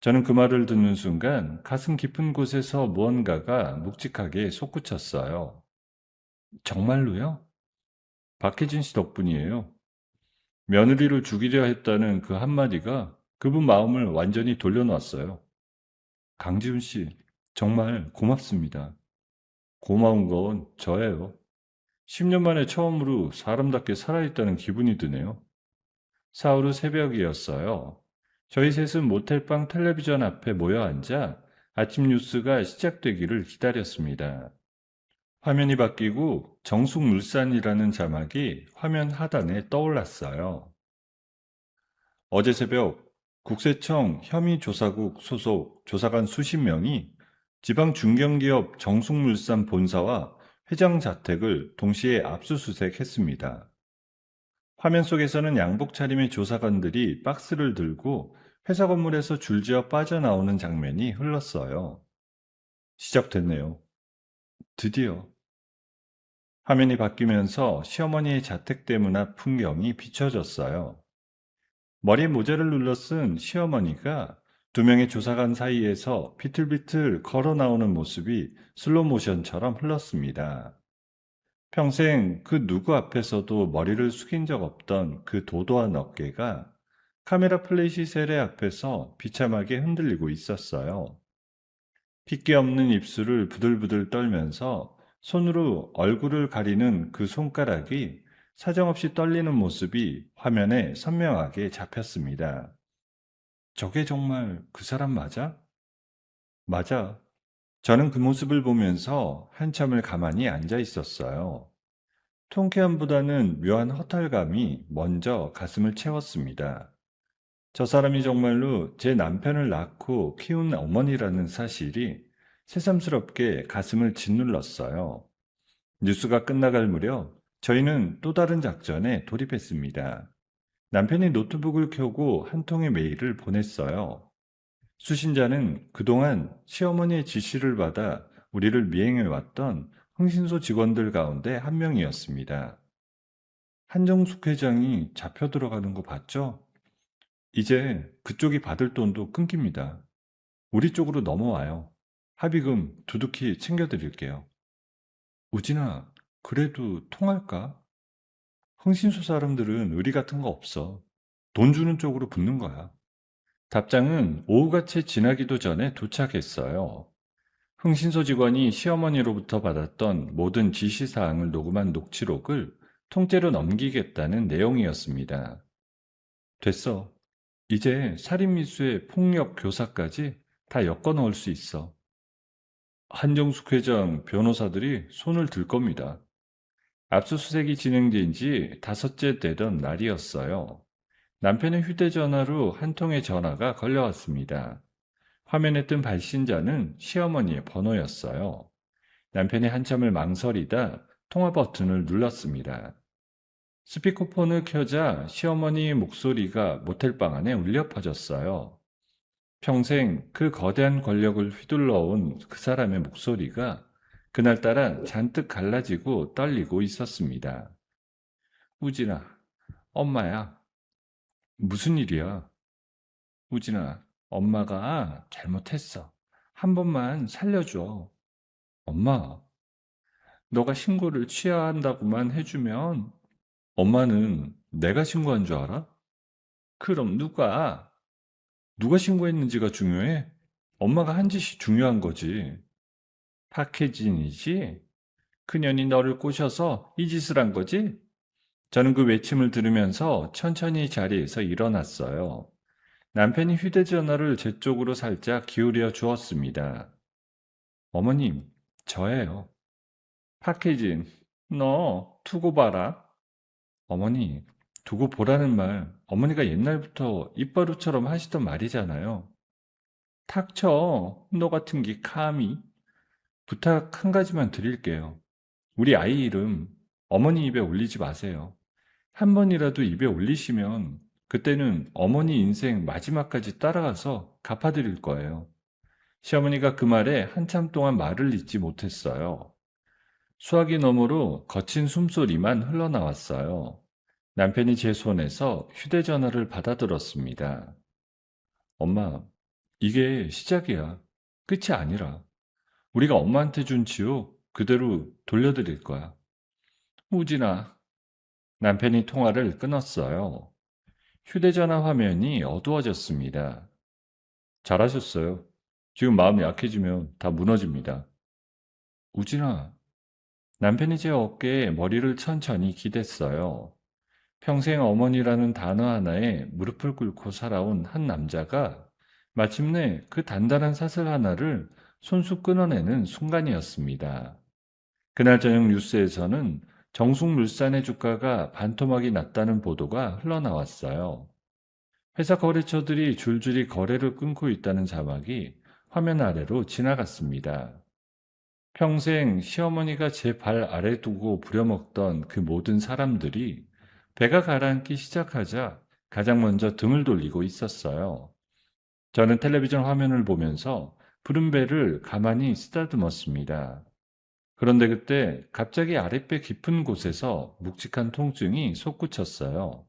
저는 그 말을 듣는 순간 가슴 깊은 곳에서 무언가가 묵직하게 솟구쳤어요. 정말로요? 박혜진 씨 덕분이에요. 며느리를 죽이려 했다는 그 한마디가 그분 마음을 완전히 돌려놨어요. 강지훈 씨, 정말 고맙습니다. 고마운 건 저예요. 10년 만에 처음으로 사람답게 살아있다는 기분이 드네요. 사흘 후 새벽이었어요. 저희 셋은 모텔방 텔레비전 앞에 모여 앉아 아침 뉴스가 시작되기를 기다렸습니다. 화면이 바뀌고 정숙물산이라는 자막이 화면 하단에 떠올랐어요. 어제 새벽 국세청 혐의조사국 소속 조사관 수십 명이 지방 중견기업 정숙물산 본사와 회장 자택을 동시에 압수수색했습니다. 화면 속에서는 양복 차림의 조사관들이 박스를 들고 회사 건물에서 줄지어 빠져나오는 장면이 흘렀어요. 시작됐네요. 드디어. 화면이 바뀌면서 시어머니의 자택대문 앞 풍경이 비춰졌어요. 머리에 모자를 눌러 쓴 시어머니가 두 명의 조사관 사이에서 비틀비틀 걸어 나오는 모습이 슬로우 모션처럼 흘렀습니다. 평생 그 누구 앞에서도 머리를 숙인 적 없던 그 도도한 어깨가 카메라 플래시 세례 앞에서 비참하게 흔들리고 있었어요. 핏기 없는 입술을 부들부들 떨면서 손으로 얼굴을 가리는 그 손가락이 사정없이 떨리는 모습이 화면에 선명하게 잡혔습니다. 저게 정말 그 사람 맞아? 맞아. 저는 그 모습을 보면서 한참을 가만히 앉아 있었어요. 통쾌함보다는 묘한 허탈감이 먼저 가슴을 채웠습니다. 저 사람이 정말로 제 남편을 낳고 키운 어머니라는 사실이 새삼스럽게 가슴을 짓눌렀어요. 뉴스가 끝나갈 무렵 저희는 또 다른 작전에 돌입했습니다. 남편이 노트북을 켜고 한 통의 메일을 보냈어요. 수신자는 그동안 시어머니의 지시를 받아 우리를 미행해왔던 흥신소 직원들 가운데 한 명이었습니다. 한정숙 회장이 잡혀 들어가는 거 봤죠? 이제 그쪽이 받을 돈도 끊깁니다. 우리 쪽으로 넘어와요. 합의금 두둑히 챙겨드릴게요. 우진아, 그래도 통할까? 흥신소 사람들은 의리 같은 거 없어. 돈 주는 쪽으로 붙는 거야. 답장은 오후같이 지나기도 전에 도착했어요. 흥신소 직원이 시어머니로부터 받았던 모든 지시사항을 녹음한 녹취록을 통째로 넘기겠다는 내용이었습니다. 됐어. 이제 살인미수에 폭력 교사까지 다 엮어 넣을 수 있어. 한정숙 회장 변호사들이 손을 들 겁니다. 압수수색이 진행된 지 5째 되던 날이었어요. 남편의 휴대전화로 한 통의 전화가 걸려왔습니다. 화면에 뜬 발신자는 시어머니의 번호였어요. 남편이 한참을 망설이다 통화 버튼을 눌렀습니다. 스피커폰을 켜자 시어머니의 목소리가 모텔방 안에 울려 퍼졌어요. 평생 그 거대한 권력을 휘둘러온 그 사람의 목소리가 그날따라 잔뜩 갈라지고 떨리고 있었습니다. 우진아, 엄마야. 무슨 일이야? 우진아, 엄마가 잘못했어. 한 번만 살려줘. 엄마, 너가 신고를 취하한다고만 해주면 엄마는 내가 신고한 줄 알아? 그럼 누가 신고했는지가 중요해? 엄마가 한 짓이 중요한 거지. 박혜진이지? 그년이 너를 꼬셔서 이 짓을 한 거지? 저는 그 외침을 들으면서 천천히 자리에서 일어났어요. 남편이 휴대전화를 제 쪽으로 살짝 기울여 주었습니다. 어머님, 저예요. 박혜진, 너 두고 봐라. 어머니, 두고 보라는 말, 어머니가 옛날부터 입버릇처럼 하시던 말이잖아요. 닥쳐, 너 같은 게 감히. 부탁 한 가지만 드릴게요. 우리 아이 이름 어머니 입에 올리지 마세요. 한 번이라도 입에 올리시면 그때는 어머니 인생 마지막까지 따라가서 갚아드릴 거예요. 시어머니가 그 말에 한참 동안 말을 잇지 못했어요. 수화기 너머로 거친 숨소리만 흘러나왔어요. 남편이 제 손에서 휴대전화를 받아들었습니다. 엄마, 이게 시작이야. 끝이 아니라. 우리가 엄마한테 준 지옥 그대로 돌려드릴 거야. 우진아. 남편이 통화를 끊었어요. 휴대전화 화면이 어두워졌습니다. 잘하셨어요. 지금 마음이 약해지면 다 무너집니다. 우진아. 남편이 제 어깨에 머리를 천천히 기댔어요. 평생 어머니라는 단어 하나에 무릎을 꿇고 살아온 한 남자가 마침내 그 단단한 사슬 하나를 손수 끊어내는 순간이었습니다. 그날 저녁 뉴스에서는 정숙물산의 주가가 반토막이 났다는 보도가 흘러나왔어요. 회사 거래처들이 줄줄이 거래를 끊고 있다는 자막이 화면 아래로 지나갔습니다. 평생 시어머니가 제 발 아래 두고 부려먹던 그 모든 사람들이 배가 가라앉기 시작하자 가장 먼저 등을 돌리고 있었어요. 저는 텔레비전 화면을 보면서 푸른 배를 가만히 쓰다듬었습니다. 그런데 그때 갑자기 아랫배 깊은 곳에서 묵직한 통증이 솟구쳤어요.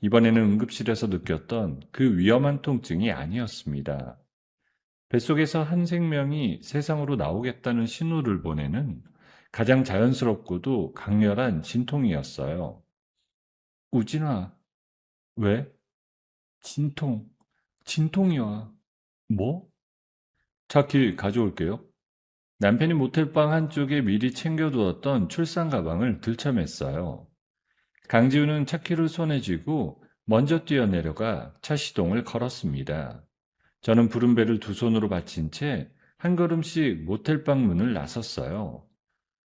이번에는 응급실에서 느꼈던 그 위험한 통증이 아니었습니다. 뱃속에서 한 생명이 세상으로 나오겠다는 신호를 보내는 가장 자연스럽고도 강렬한 진통이었어요. 우진아, 왜? 진통, 진통이 와. 뭐? 차키 가져올게요. 남편이 모텔방 한쪽에 미리 챙겨두었던 출산 가방을 들쳐맸어요. 강지우는 차키를 손에 쥐고 먼저 뛰어내려가 차 시동을 걸었습니다. 저는 부른 배를 두 손으로 받친 채 한 걸음씩 모텔방 문을 나섰어요.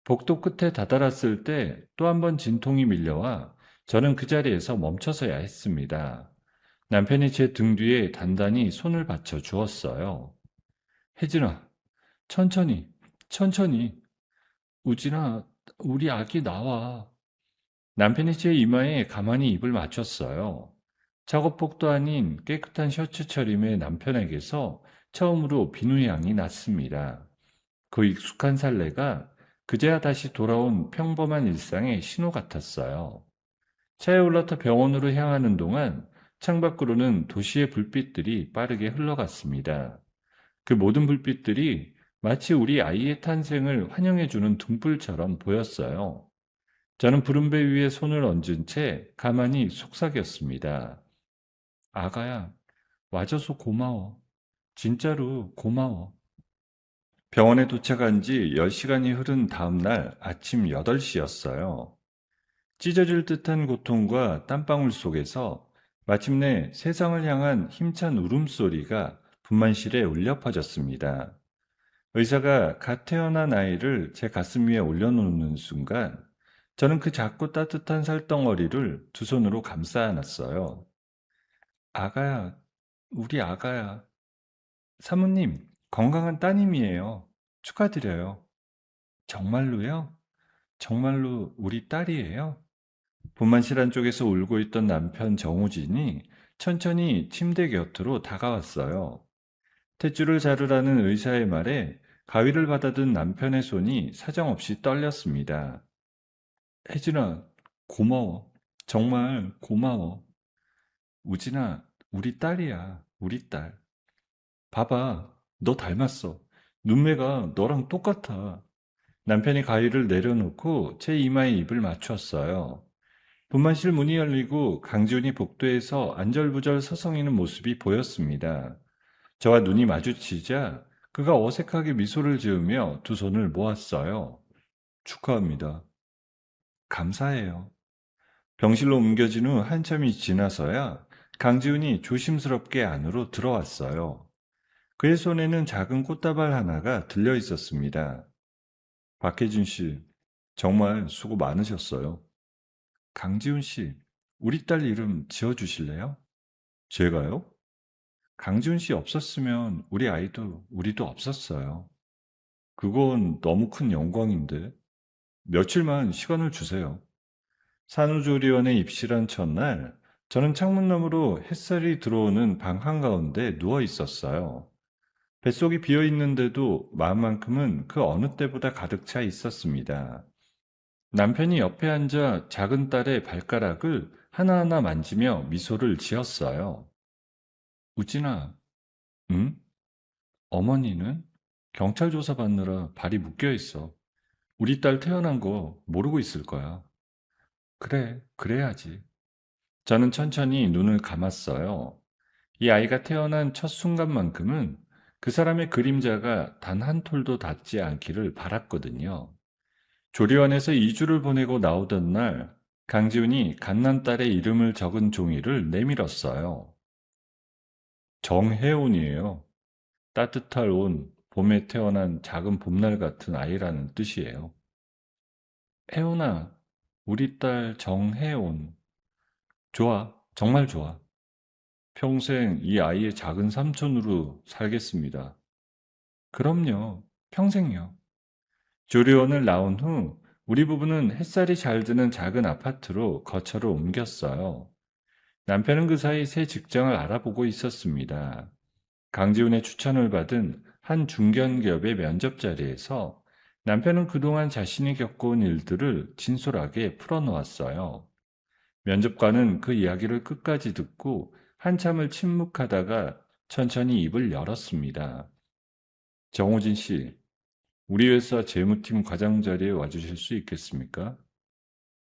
복도 끝에 다다랐을 때 또 한 번 진통이 밀려와 저는 그 자리에서 멈춰서야 했습니다. 남편이 제 등 뒤에 단단히 손을 받쳐 주었어요. 혜진아, 천천히, 천천히. 우진아, 우리 아기 나와. 남편이 제 이마에 가만히 입을 맞췄어요. 작업복도 아닌 깨끗한 셔츠 차림의 남편에게서 처음으로 비누향이 났습니다. 그 익숙한 살레가 그제야 다시 돌아온 평범한 일상의 신호 같았어요. 차에 올라타 병원으로 향하는 동안 창밖으로는 도시의 불빛들이 빠르게 흘러갔습니다. 그 모든 불빛들이 마치 우리 아이의 탄생을 환영해주는 등불처럼 보였어요. 저는 푸른 배 위에 손을 얹은 채 가만히 속삭였습니다. 아가야, 와줘서 고마워. 진짜로 고마워. 병원에 도착한 지 10시간이 흐른 다음 날 아침 8시였어요. 찢어질 듯한 고통과 땀방울 속에서 마침내 세상을 향한 힘찬 울음소리가 분만실에 울려 퍼졌습니다. 의사가 갓 태어난 아이를 제 가슴 위에 올려놓는 순간 저는 그 작고 따뜻한 살덩어리를 두 손으로 감싸 안았어요. 아가야, 우리 아가야. 사모님, 건강한 따님이에요. 축하드려요. 정말로요? 정말로 우리 딸이에요? 분만실 안쪽에서 울고 있던 남편 정우진이 천천히 침대 곁으로 다가왔어요. 탯줄을 자르라는 의사의 말에 가위를 받아든 남편의 손이 사정없이 떨렸습니다. 혜진아, 고마워. 정말 고마워. 우진아, 우리 딸이야. 우리 딸. 봐봐. 너 닮았어. 눈매가 너랑 똑같아. 남편이 가위를 내려놓고 제 이마에 입을 맞췄어요. 분만실 문이 열리고 강지훈이 복도에서 안절부절 서성이는 모습이 보였습니다. 저와 눈이 마주치자 그가 어색하게 미소를 지으며 두 손을 모았어요. 축하합니다. 감사해요. 병실로 옮겨진 후 한참이 지나서야 강지훈이 조심스럽게 안으로 들어왔어요. 그의 손에는 작은 꽃다발 하나가 들려 있었습니다. 박혜진 씨, 정말 수고 많으셨어요. 강지훈 씨, 우리 딸 이름 지어주실래요? 제가요? 강지훈 씨 없었으면 우리도 없었어요. 그건 너무 큰 영광인데. 며칠만 시간을 주세요. 산후조리원에 입실한 첫날, 저는 창문 너머로 햇살이 들어오는 방 한가운데 누워 있었어요. 뱃속이 비어 있는데도 마음만큼은 그 어느 때보다 가득 차 있었습니다. 남편이 옆에 앉아 작은 딸의 발가락을 하나하나 만지며 미소를 지었어요. 우진아, 응? 어머니는 경찰 조사 받느라 발이 묶여 있어. 우리 딸 태어난 거 모르고 있을 거야. 그래, 그래야지. 저는 천천히 눈을 감았어요. 이 아이가 태어난 첫 순간만큼은 그 사람의 그림자가 단 한 톨도 닿지 않기를 바랐거든요. 조리원에서 2주를 보내고 나오던 날, 강지훈이 갓난딸의 이름을 적은 종이를 내밀었어요. 정혜온이에요. 따뜻할 온, 봄에 태어난 작은 봄날 같은 아이라는 뜻이에요. 혜온아, 우리 딸 정혜온. 좋아, 정말 좋아. 평생 이 아이의 작은 삼촌으로 살겠습니다. 그럼요, 평생요. 조리원을 나온 후 우리 부부는 햇살이 잘 드는 작은 아파트로 거처를 옮겼어요. 남편은 그 사이 새 직장을 알아보고 있었습니다. 강지훈의 추천을 받은 한 중견기업의 면접 자리에서 남편은 그동안 자신이 겪어온 일들을 진솔하게 풀어놓았어요. 면접관은 그 이야기를 끝까지 듣고 한참을 침묵하다가 천천히 입을 열었습니다. 정호진 씨, 우리 회사 재무팀 과장 자리에 와주실 수 있겠습니까?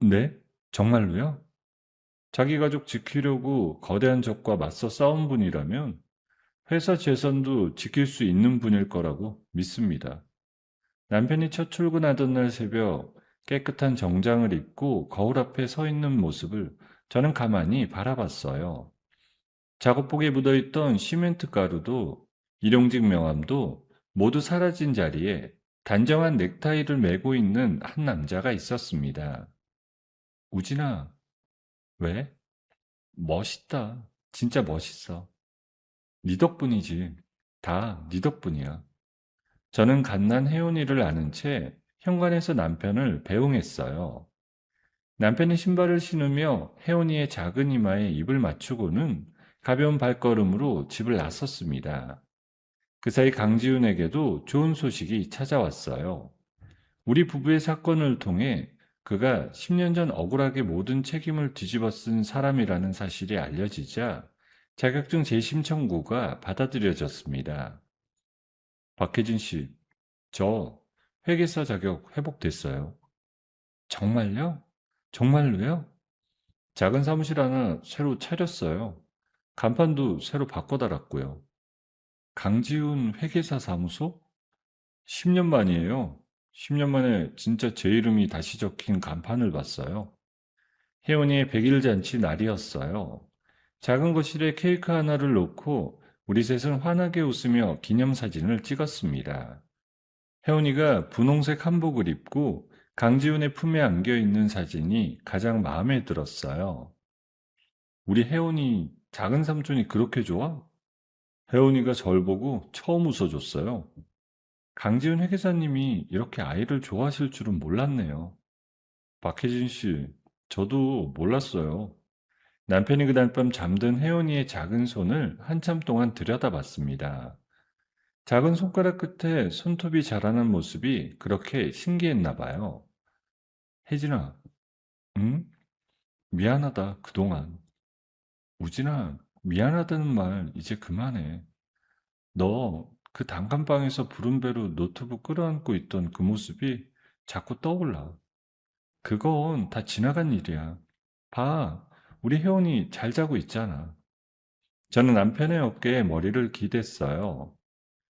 네? 정말로요? 자기 가족 지키려고 거대한 적과 맞서 싸운 분이라면 회사 재산도 지킬 수 있는 분일 거라고 믿습니다. 남편이 첫 출근하던 날 새벽 깨끗한 정장을 입고 거울 앞에 서 있는 모습을 저는 가만히 바라봤어요. 작업복에 묻어있던 시멘트 가루도 일용직 명함도 모두 사라진 자리에 단정한 넥타이를 메고 있는 한 남자가 있었습니다. 우진아, 왜? 멋있다. 진짜 멋있어. 네 덕분이지. 다 네 덕분이야. 저는 갓난 혜원이를 아는 채 현관에서 남편을 배웅했어요. 남편이 신발을 신으며 혜원이의 작은 이마에 입을 맞추고는 가벼운 발걸음으로 집을 나섰습니다. 그 사이 강지훈에게도 좋은 소식이 찾아왔어요. 우리 부부의 사건을 통해 그가 10년 전 억울하게 모든 책임을 뒤집어 쓴 사람이라는 사실이 알려지자 자격증 재심 청구가 받아들여졌습니다. 박혜진 씨, 저 회계사 자격 회복됐어요. 정말요? 정말로요? 작은 사무실 하나 새로 차렸어요. 간판도 새로 바꿔 달았고요. 강지훈 회계사 사무소? 10년 만이에요. 10년 만에 진짜 제 이름이 다시 적힌 간판을 봤어요. 혜원이의 100일 잔치 날이었어요. 작은 거실에 케이크 하나를 놓고 우리 셋은 환하게 웃으며 기념사진을 찍었습니다. 혜원이가 분홍색 한복을 입고 강지훈의 품에 안겨 있는 사진이 가장 마음에 들었어요. 우리 혜원이 작은 삼촌이 그렇게 좋아? 혜원이가 절 보고 처음 웃어줬어요. 강지훈 회계사님이 이렇게 아이를 좋아하실 줄은 몰랐네요. 박혜진 씨, 저도 몰랐어요. 남편이 그날 밤 잠든 혜원이의 작은 손을 한참 동안 들여다봤습니다. 작은 손가락 끝에 손톱이 자라는 모습이 그렇게 신기했나 봐요. 혜진아, 응? 미안하다, 그동안. 우진아, 미안하다는 말 이제 그만해. 너 그 단칸방에서 부른 배로 노트북 끌어안고 있던 그 모습이 자꾸 떠올라. 그건 다 지나간 일이야. 봐, 우리 혜원이 잘 자고 있잖아. 저는 남편의 어깨에 머리를 기댔어요.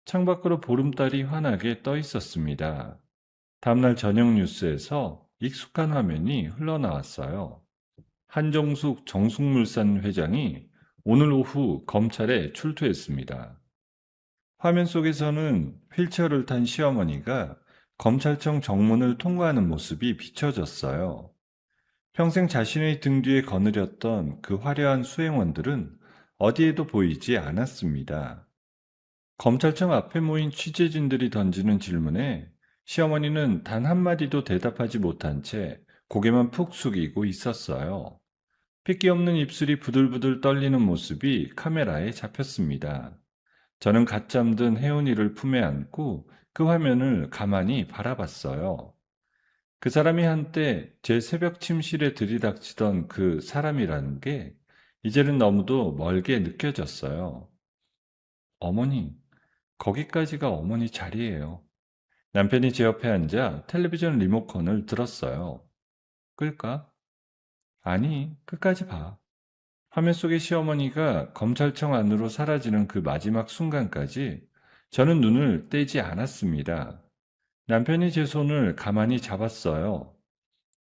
창밖으로 보름달이 환하게 떠 있었습니다. 다음날 저녁 뉴스에서 익숙한 화면이 흘러나왔어요. 한정숙 정숙물산 회장이 오늘 오후 검찰에 출두했습니다. 화면 속에서는 휠체어를 탄 시어머니가 검찰청 정문을 통과하는 모습이 비춰졌어요. 평생 자신의 등 뒤에 거느렸던 그 화려한 수행원들은 어디에도 보이지 않았습니다. 검찰청 앞에 모인 취재진들이 던지는 질문에 시어머니는 단 한마디도 대답하지 못한 채 고개만 푹 숙이고 있었어요. 핏기 없는 입술이 부들부들 떨리는 모습이 카메라에 잡혔습니다. 저는 갓 잠든 혜원이를 품에 안고 그 화면을 가만히 바라봤어요. 그 사람이 한때 제 새벽 침실에 들이닥치던 그 사람이라는 게 이제는 너무도 멀게 느껴졌어요. 어머니, 거기까지가 어머니 자리예요. 남편이 제 옆에 앉아 텔레비전 리모컨을 들었어요. 끌까? 아니, 끝까지 봐. 화면 속의 시어머니가 검찰청 안으로 사라지는 그 마지막 순간까지 저는 눈을 떼지 않았습니다. 남편이 제 손을 가만히 잡았어요.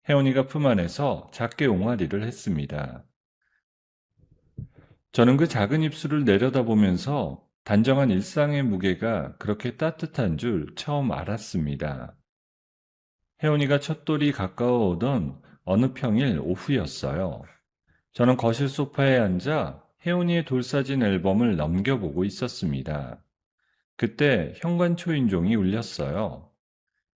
혜원이가 품 안에서 작게 옹알이를 했습니다. 저는 그 작은 입술을 내려다보면서 단정한 일상의 무게가 그렇게 따뜻한 줄 처음 알았습니다. 혜원이가 첫돌이 가까워오던 어느 평일 오후였어요. 저는 거실 소파에 앉아 혜원이의 돌사진 앨범을 넘겨보고 있었습니다. 그때 현관 초인종이 울렸어요.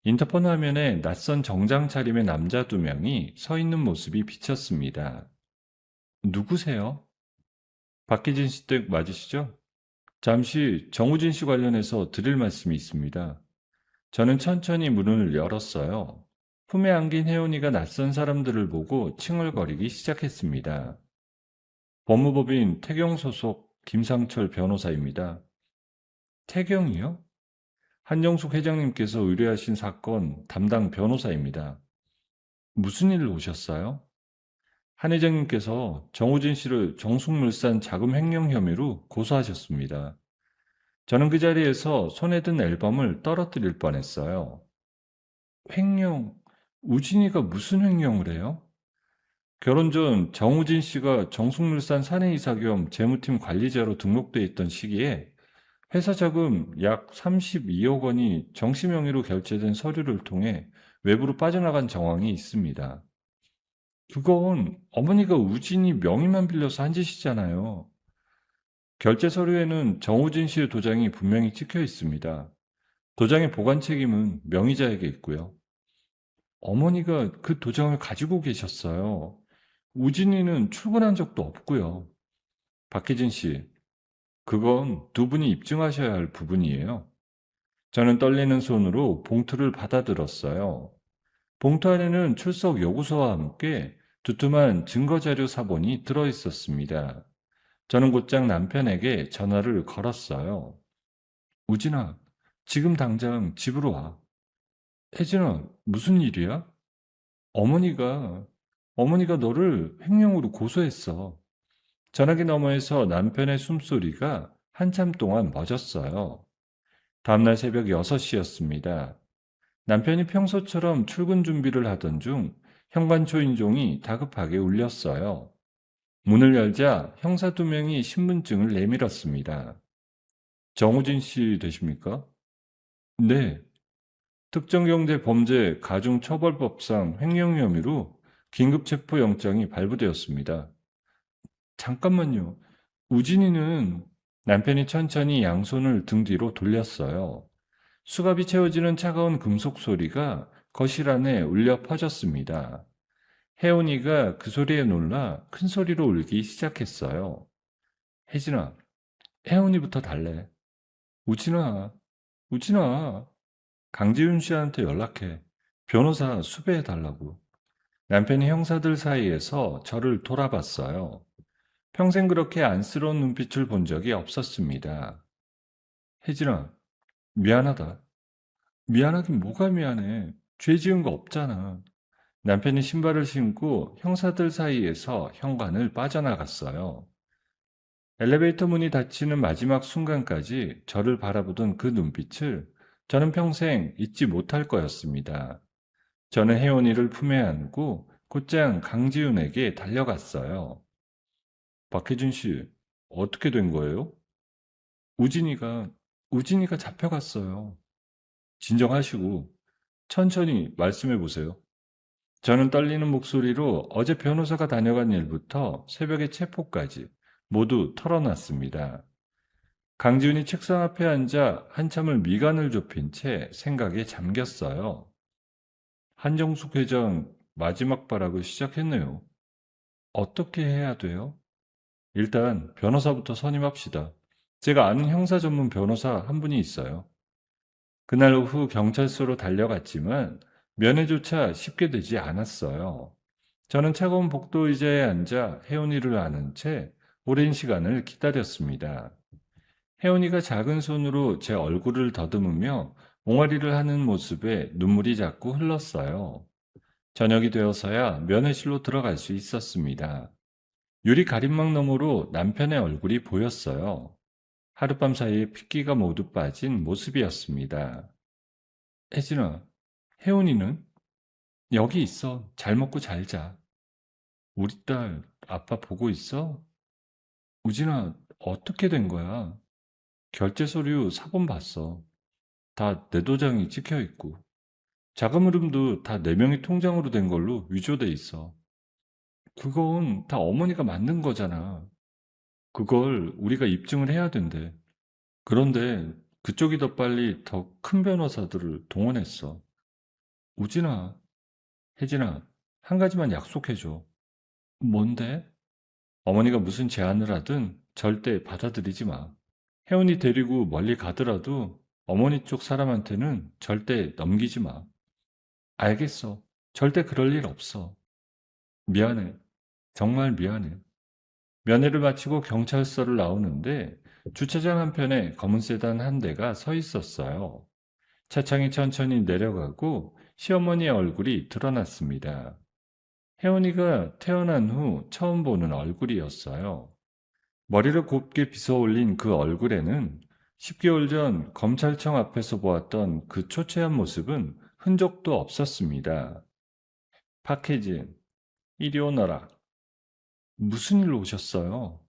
인터폰 화면에 낯선 정장 차림의 남자 2명이 서 있는 모습이 비쳤습니다. 누구세요? 박희진 씨 댁 맞으시죠? 잠시 정우진 씨 관련해서 드릴 말씀이 있습니다. 저는 천천히 문을 열었어요. 품에 안긴 혜원이가 낯선 사람들을 보고 칭얼거리기 시작했습니다. 법무법인 태경 소속 김상철 변호사입니다. 태경이요? 한정숙 회장님께서 의뢰하신 사건 담당 변호사입니다. 무슨 일로 오셨어요? 한 회장님께서 정우진 씨를 정숙물산 자금 횡령 혐의로 고소하셨습니다. 저는 그 자리에서 손에 든 앨범을 떨어뜨릴 뻔했어요. 횡령, 우진이가 무슨 횡령을 해요? 결혼 전 정우진 씨가 정숙물산 사내이사 겸 재무팀 관리자로 등록돼 있던 시기에 회사 자금 약 32억 원이 정 씨 명의로 결제된 서류를 통해 외부로 빠져나간 정황이 있습니다. 그건 어머니가 우진이 명의만 빌려서 한 짓이잖아요. 결제 서류에는 정우진 씨의 도장이 분명히 찍혀 있습니다. 도장의 보관 책임은 명의자에게 있고요. 어머니가 그 도장을 가지고 계셨어요. 우진이는 출근한 적도 없고요. 박혜진 씨, 그건 두 분이 입증하셔야 할 부분이에요. 저는 떨리는 손으로 봉투를 받아들었어요. 봉투 안에는 출석 요구서와 함께 두툼한 증거자료 사본이 들어 있었습니다. 저는 곧장 남편에게 전화를 걸었어요. 우진아, 지금 당장 집으로 와. 혜진아, 무슨 일이야? 어머니가, 어머니가 너를 횡령으로 고소했어. 전화기 너머에서 남편의 숨소리가 한참 동안 멎었어요. 다음날 새벽 6시였습니다. 남편이 평소처럼 출근 준비를 하던 중 현관 초인종이 다급하게 울렸어요. 문을 열자 형사 2명이 신분증을 내밀었습니다. 정우진 씨 되십니까? 네. 특정경제범죄 가중처벌법상 횡령 혐의로 긴급체포영장이 발부되었습니다. 잠깐만요. 우진이는 남편이 천천히 양손을 등 뒤로 돌렸어요. 수갑이 채워지는 차가운 금속 소리가 거실 안에 울려 퍼졌습니다. 혜원이가 그 소리에 놀라 큰 소리로 울기 시작했어요. 혜진아, 혜원이부터 달래. 우진아, 우진아. 강지윤 씨한테 연락해. 변호사 수배해 달라고. 남편이 형사들 사이에서 저를 돌아봤어요. 평생 그렇게 안쓰러운 눈빛을 본 적이 없었습니다. 혜진아, 미안하다. 미안하긴 뭐가 미안해. 죄 지은 거 없잖아. 남편이 신발을 신고 형사들 사이에서 현관을 빠져나갔어요. 엘리베이터 문이 닫히는 마지막 순간까지 저를 바라보던 그 눈빛을 저는 평생 잊지 못할 거였습니다. 저는 혜원이를 품에 안고 곧장 강지훈에게 달려갔어요. 박혜준 씨, 어떻게 된 거예요? 우진이가, 우진이가 잡혀갔어요. 진정하시고 천천히 말씀해 보세요. 저는 떨리는 목소리로 어제 변호사가 다녀간 일부터 새벽의 체포까지 모두 털어놨습니다. 강지훈이 책상 앞에 앉아 한참을 미간을 좁힌 채 생각에 잠겼어요. 한정숙 회장 마지막 발악을 시작했네요. 어떻게 해야 돼요? 일단 변호사부터 선임합시다. 제가 아는 형사 전문 변호사 한 분이 있어요. 그날 오후 경찰서로 달려갔지만 면회조차 쉽게 되지 않았어요. 저는 차가운 복도 의자에 앉아 혜원이를 아는 채 오랜 시간을 기다렸습니다. 혜원이가 작은 손으로 제 얼굴을 더듬으며 옹알이를 하는 모습에 눈물이 자꾸 흘렀어요. 저녁이 되어서야 면회실로 들어갈 수 있었습니다. 유리 가림막 너머로 남편의 얼굴이 보였어요. 하룻밤 사이에 핏기가 모두 빠진 모습이었습니다. 혜진아, 혜원이는? 여기 있어. 잘 먹고 잘 자. 우리 딸, 아빠 보고 있어? 우진아, 어떻게 된 거야? 결제 서류 사본 봤어. 다 내 도장이 찍혀 있고. 자금 흐름도 다 네 명이 통장으로 된 걸로 위조돼 있어. 그건 다 어머니가 만든 거잖아. 그걸 우리가 입증을 해야 된대. 그런데 그쪽이 더 빨리 더 큰 변호사들을 동원했어. 우진아, 혜진아, 한 가지만 약속해줘. 뭔데? 어머니가 무슨 제안을 하든 절대 받아들이지 마. 혜원이 데리고 멀리 가더라도 어머니 쪽 사람한테는 절대 넘기지 마. 알겠어. 절대 그럴 일 없어. 미안해. 정말 미안해. 면회를 마치고 경찰서를 나오는데 주차장 한편에 검은 세단 한 대가 서 있었어요. 차창이 천천히 내려가고 시어머니의 얼굴이 드러났습니다. 혜원이가 태어난 후 처음 보는 얼굴이었어요. 머리를 곱게 빗어 올린 그 얼굴에는 10개월 전 검찰청 앞에서 보았던 그 초췌한 모습은 흔적도 없었습니다. 박혜진, 이리 오너라. 무슨 일로 오셨어요?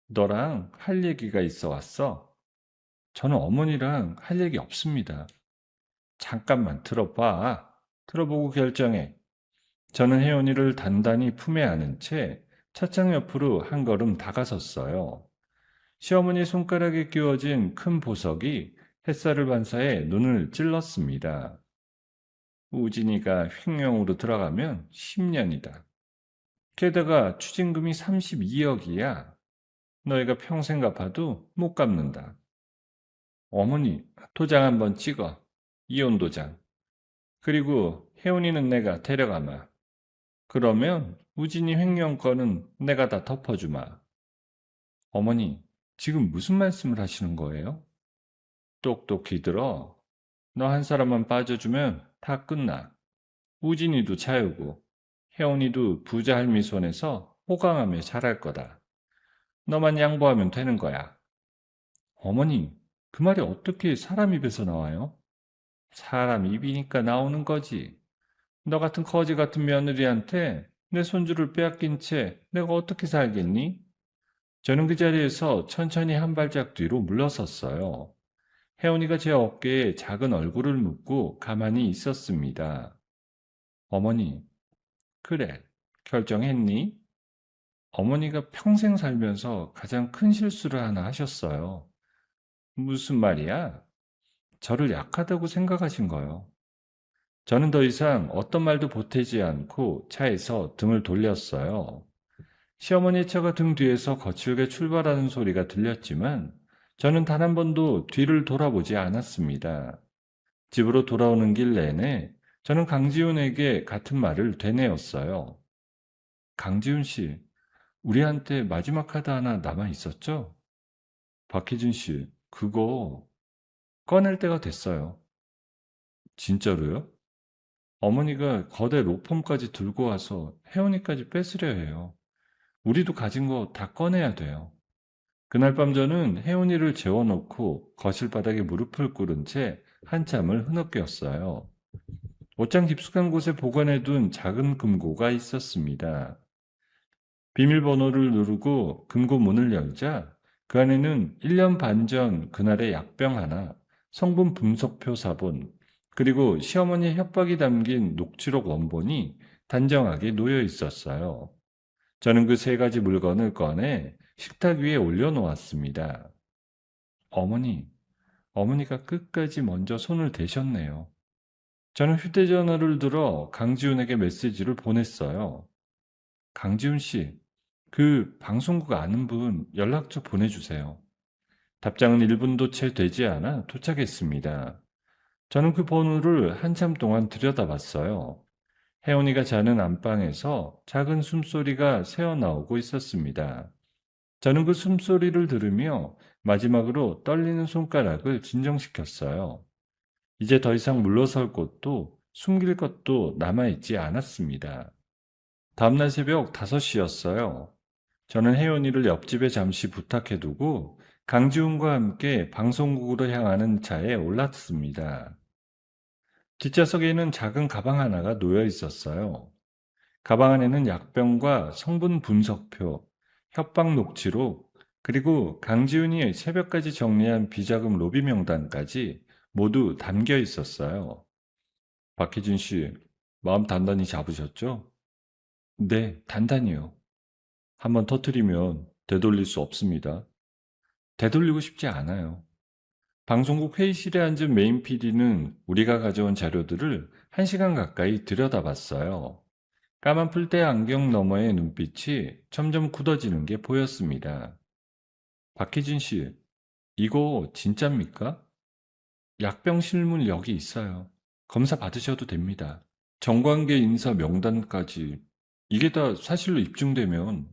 너랑 할 얘기가 있어 왔어? 저는 어머니랑 할 얘기 없습니다. 잠깐만 들어봐. 들어보고 결정해. 저는 혜원이를 단단히 품에 안은 채 차창 옆으로 한 걸음 다가섰어요. 시어머니 손가락에 끼워진 큰 보석이 햇살을 반사해 눈을 찔렀습니다. 우진이가 횡령으로 들어가면 10년이다. 게다가 추징금이 32억이야. 너희가 평생 갚아도 못 갚는다. 어머니, 도장 한번 찍어. 이혼 도장. 그리고 혜원이는 내가 데려가마. 그러면 우진이 횡령권은 내가 다 덮어주마. 어머니, 지금 무슨 말씀을 하시는 거예요? 똑똑히 들어. 너 한 사람만 빠져주면 다 끝나. 우진이도 자유고, 혜원이도 부자 할미 손에서 호강하며 자랄 거다. 너만 양보하면 되는 거야. 어머니, 그 말이 어떻게 사람 입에서 나와요? 사람 입이니까 나오는 거지. 너 같은 거지 같은 며느리한테 내 손주를 빼앗긴 채 내가 어떻게 살겠니? 저는 그 자리에서 천천히 한 발짝 뒤로 물러섰어요. 혜원이가 제 어깨에 작은 얼굴을 묻고 가만히 있었습니다. 어머니, 그래, 결정했니? 어머니가 평생 살면서 가장 큰 실수를 하나 하셨어요. 무슨 말이야? 저를 약하다고 생각하신 거요. 저는 더 이상 어떤 말도 보태지 않고 차에서 등을 돌렸어요. 시어머니의 차가 등 뒤에서 거칠게 출발하는 소리가 들렸지만 저는 단 한 번도 뒤를 돌아보지 않았습니다. 집으로 돌아오는 길 내내 저는 강지훈에게 같은 말을 되뇌었어요. 강지훈 씨, 우리한테 마지막 카드 하나 남아 있었죠? 박희준 씨, 그거 꺼낼 때가 됐어요. 진짜로요? 어머니가 거대 로펌까지 들고 와서 혜원이까지 뺏으려 해요. 우리도 가진 거 다 꺼내야 돼요. 그날 밤 저는 혜원이를 재워놓고 거실 바닥에 무릎을 꿇은 채 한참을 흐느꼈어요. 옷장 깊숙한 곳에 보관해둔 작은 금고가 있었습니다. 비밀번호를 누르고 금고 문을 열자 그 안에는 1년 반 전 그날의 약병 하나, 성분 분석표 사본, 그리고 시어머니 협박이 담긴 녹취록 원본이 단정하게 놓여 있었어요. 저는 그 세 가지 물건을 꺼내 식탁 위에 올려놓았습니다. 어머니, 어머니가 끝까지 먼저 손을 대셨네요. 저는 휴대전화를 들어 강지훈에게 메시지를 보냈어요. 강지훈 씨, 그 방송국 아는 분 연락처 보내주세요. 답장은 1분도 채 되지 않아 도착했습니다. 저는 그 번호를 한참 동안 들여다봤어요. 혜원이가 자는 안방에서 작은 숨소리가 새어나오고 있었습니다. 저는 그 숨소리를 들으며 마지막으로 떨리는 손가락을 진정시켰어요. 이제 더 이상 물러설 곳도 숨길 것도 남아있지 않았습니다. 다음날 새벽 5시였어요. 저는 혜원이를 옆집에 잠시 부탁해두고 강지훈과 함께 방송국으로 향하는 차에 올랐습니다. 뒷좌석에는 작은 가방 하나가 놓여 있었어요. 가방 안에는 약병과 성분 분석표, 협박 녹취록, 그리고 강지훈이 새벽까지 정리한 비자금 로비 명단까지 모두 담겨 있었어요. 박혜진 씨, 마음 단단히 잡으셨죠? 네, 단단히요. 한번 터뜨리면 되돌릴 수 없습니다. 되돌리고 싶지 않아요. 방송국 회의실에 앉은 메인 PD는 우리가 가져온 자료들을 1시간 가까이 들여다봤어요. 까만 풀대 안경 너머의 눈빛이 점점 굳어지는 게 보였습니다. 박희진 씨, 이거 진짜입니까? 약병 실물 여기 있어요. 검사 받으셔도 됩니다. 정관계 인사 명단까지 이게 다 사실로 입증되면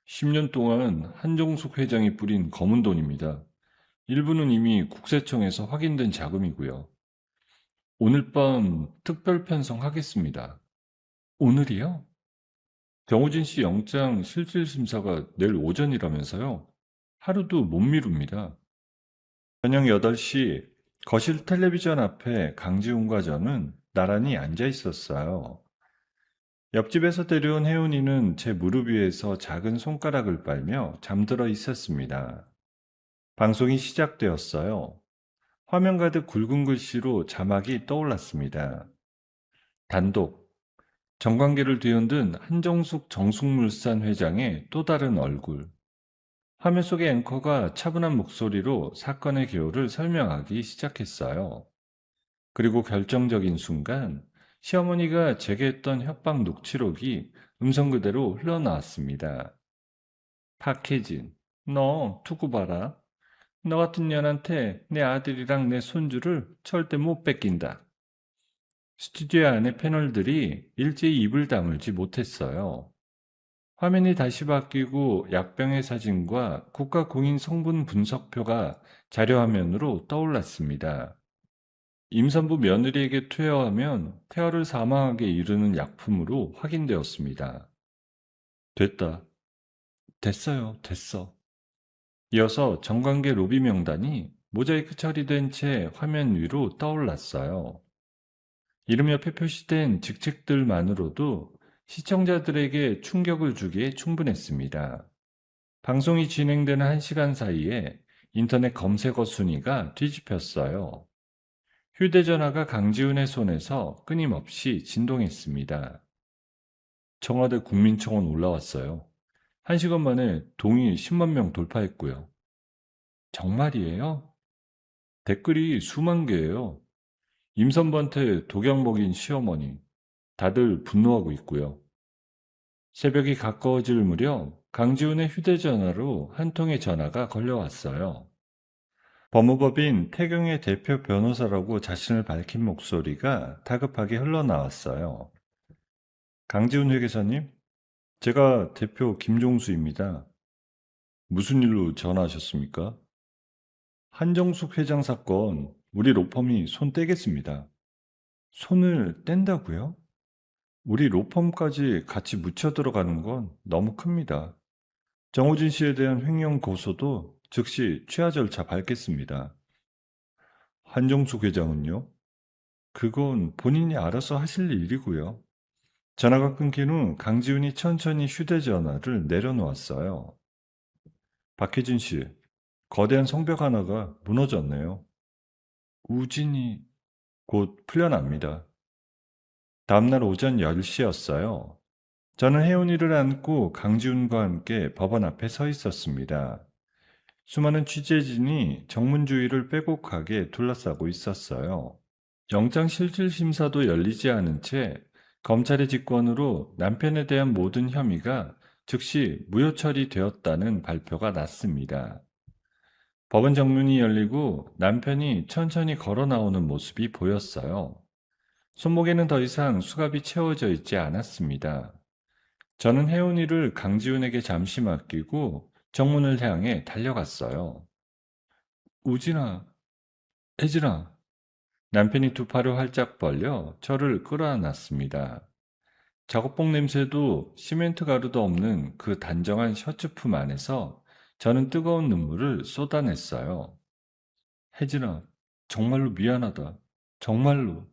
10년 동안 한정숙 회장이 뿌린 검은 돈입니다. 일부는 이미 국세청에서 확인된 자금이고요. 오늘 밤 특별 편성하겠습니다. 오늘이요? 정우진 씨 영장 실질심사가 내일 오전이라면서요? 하루도 못 미룹니다. 저녁 8시 거실 텔레비전 앞에 강지훈과 저는 나란히 앉아 있었어요. 옆집에서 데려온 혜운이는 제 무릎 위에서 작은 손가락을 빨며 잠들어 있었습니다. 방송이 시작되었어요. 화면 가득 굵은 글씨로 자막이 떠올랐습니다. 단독, 정관계를 뒤흔든 한정숙 정숙물산 회장의 또 다른 얼굴. 화면 속의 앵커가 차분한 목소리로 사건의 개요를 설명하기 시작했어요. 그리고 결정적인 순간 시어머니가 제게 했던 협박 녹취록이 음성 그대로 흘러나왔습니다. 박혜진, 너 두고 봐라. 너 같은 년한테 내 아들이랑 내 손주를 절대 못 뺏긴다. 스튜디오 안의 패널들이 일제히 입을 다물지 못했어요. 화면이 다시 바뀌고 약병의 사진과 국가공인 성분 분석표가 자료화면으로 떠올랐습니다. 임산부 며느리에게 투여하면 태아를 사망하게 이르는 약품으로 확인되었습니다. 됐다. 됐어요. 됐어. 이어서 정관계 로비 명단이 모자이크 처리된 채 화면 위로 떠올랐어요. 이름 옆에 표시된 직책들만으로도 시청자들에게 충격을 주기에 충분했습니다. 방송이 진행되는 1시간 사이에 인터넷 검색어 순위가 뒤집혔어요. 휴대전화가 강지훈의 손에서 끊임없이 진동했습니다. 청와대 국민청원 올라왔어요. 1시간 만에 동의 10만 명 돌파했고요. 정말이에요? 댓글이 수만 개예요. 임산부한테 독약 먹인 시어머니. 다들 분노하고 있고요. 새벽이 가까워질 무렵 강지훈의 휴대전화로 한 통의 전화가 걸려왔어요. 법무법인 태경의 대표 변호사라고 자신을 밝힌 목소리가 다급하게 흘러나왔어요. 강지훈 회계사님, 제가 대표 김종수입니다. 무슨 일로 전화하셨습니까? 한정숙 회장 사건, 우리 로펌이 손 떼겠습니다. 손을 뗀다고요? 우리 로펌까지 같이 묻혀 들어가는 건 너무 큽니다. 정호진 씨에 대한 횡령 고소도 즉시 취하 절차 밟겠습니다. 한정숙 회장은요? 그건 본인이 알아서 하실 일이고요. 전화가 끊긴 후 강지훈이 천천히 휴대전화를 내려놓았어요. 박혜진 씨, 거대한 성벽 하나가 무너졌네요. 우진이 곧 풀려납니다. 다음날 오전 10시였어요. 저는 혜원이를 안고 강지훈과 함께 법원 앞에 서 있었습니다. 수많은 취재진이 정문주의를 빼곡하게 둘러싸고 있었어요. 영장실질심사도 열리지 않은 채 검찰의 직권으로 남편에 대한 모든 혐의가 즉시 무효 처리되었다는 발표가 났습니다. 법원 정문이 열리고 남편이 천천히 걸어 나오는 모습이 보였어요. 손목에는 더 이상 수갑이 채워져 있지 않았습니다. 저는 혜운이를 강지훈에게 잠시 맡기고 정문을 향해 달려갔어요. 우진아, 혜진아. 남편이 두 팔을 활짝 벌려 저를 끌어안았습니다. 작업복 냄새도 시멘트 가루도 없는 그 단정한 셔츠품 안에서 저는 뜨거운 눈물을 쏟아냈어요. 혜진아, 정말로 미안하다. 정말로.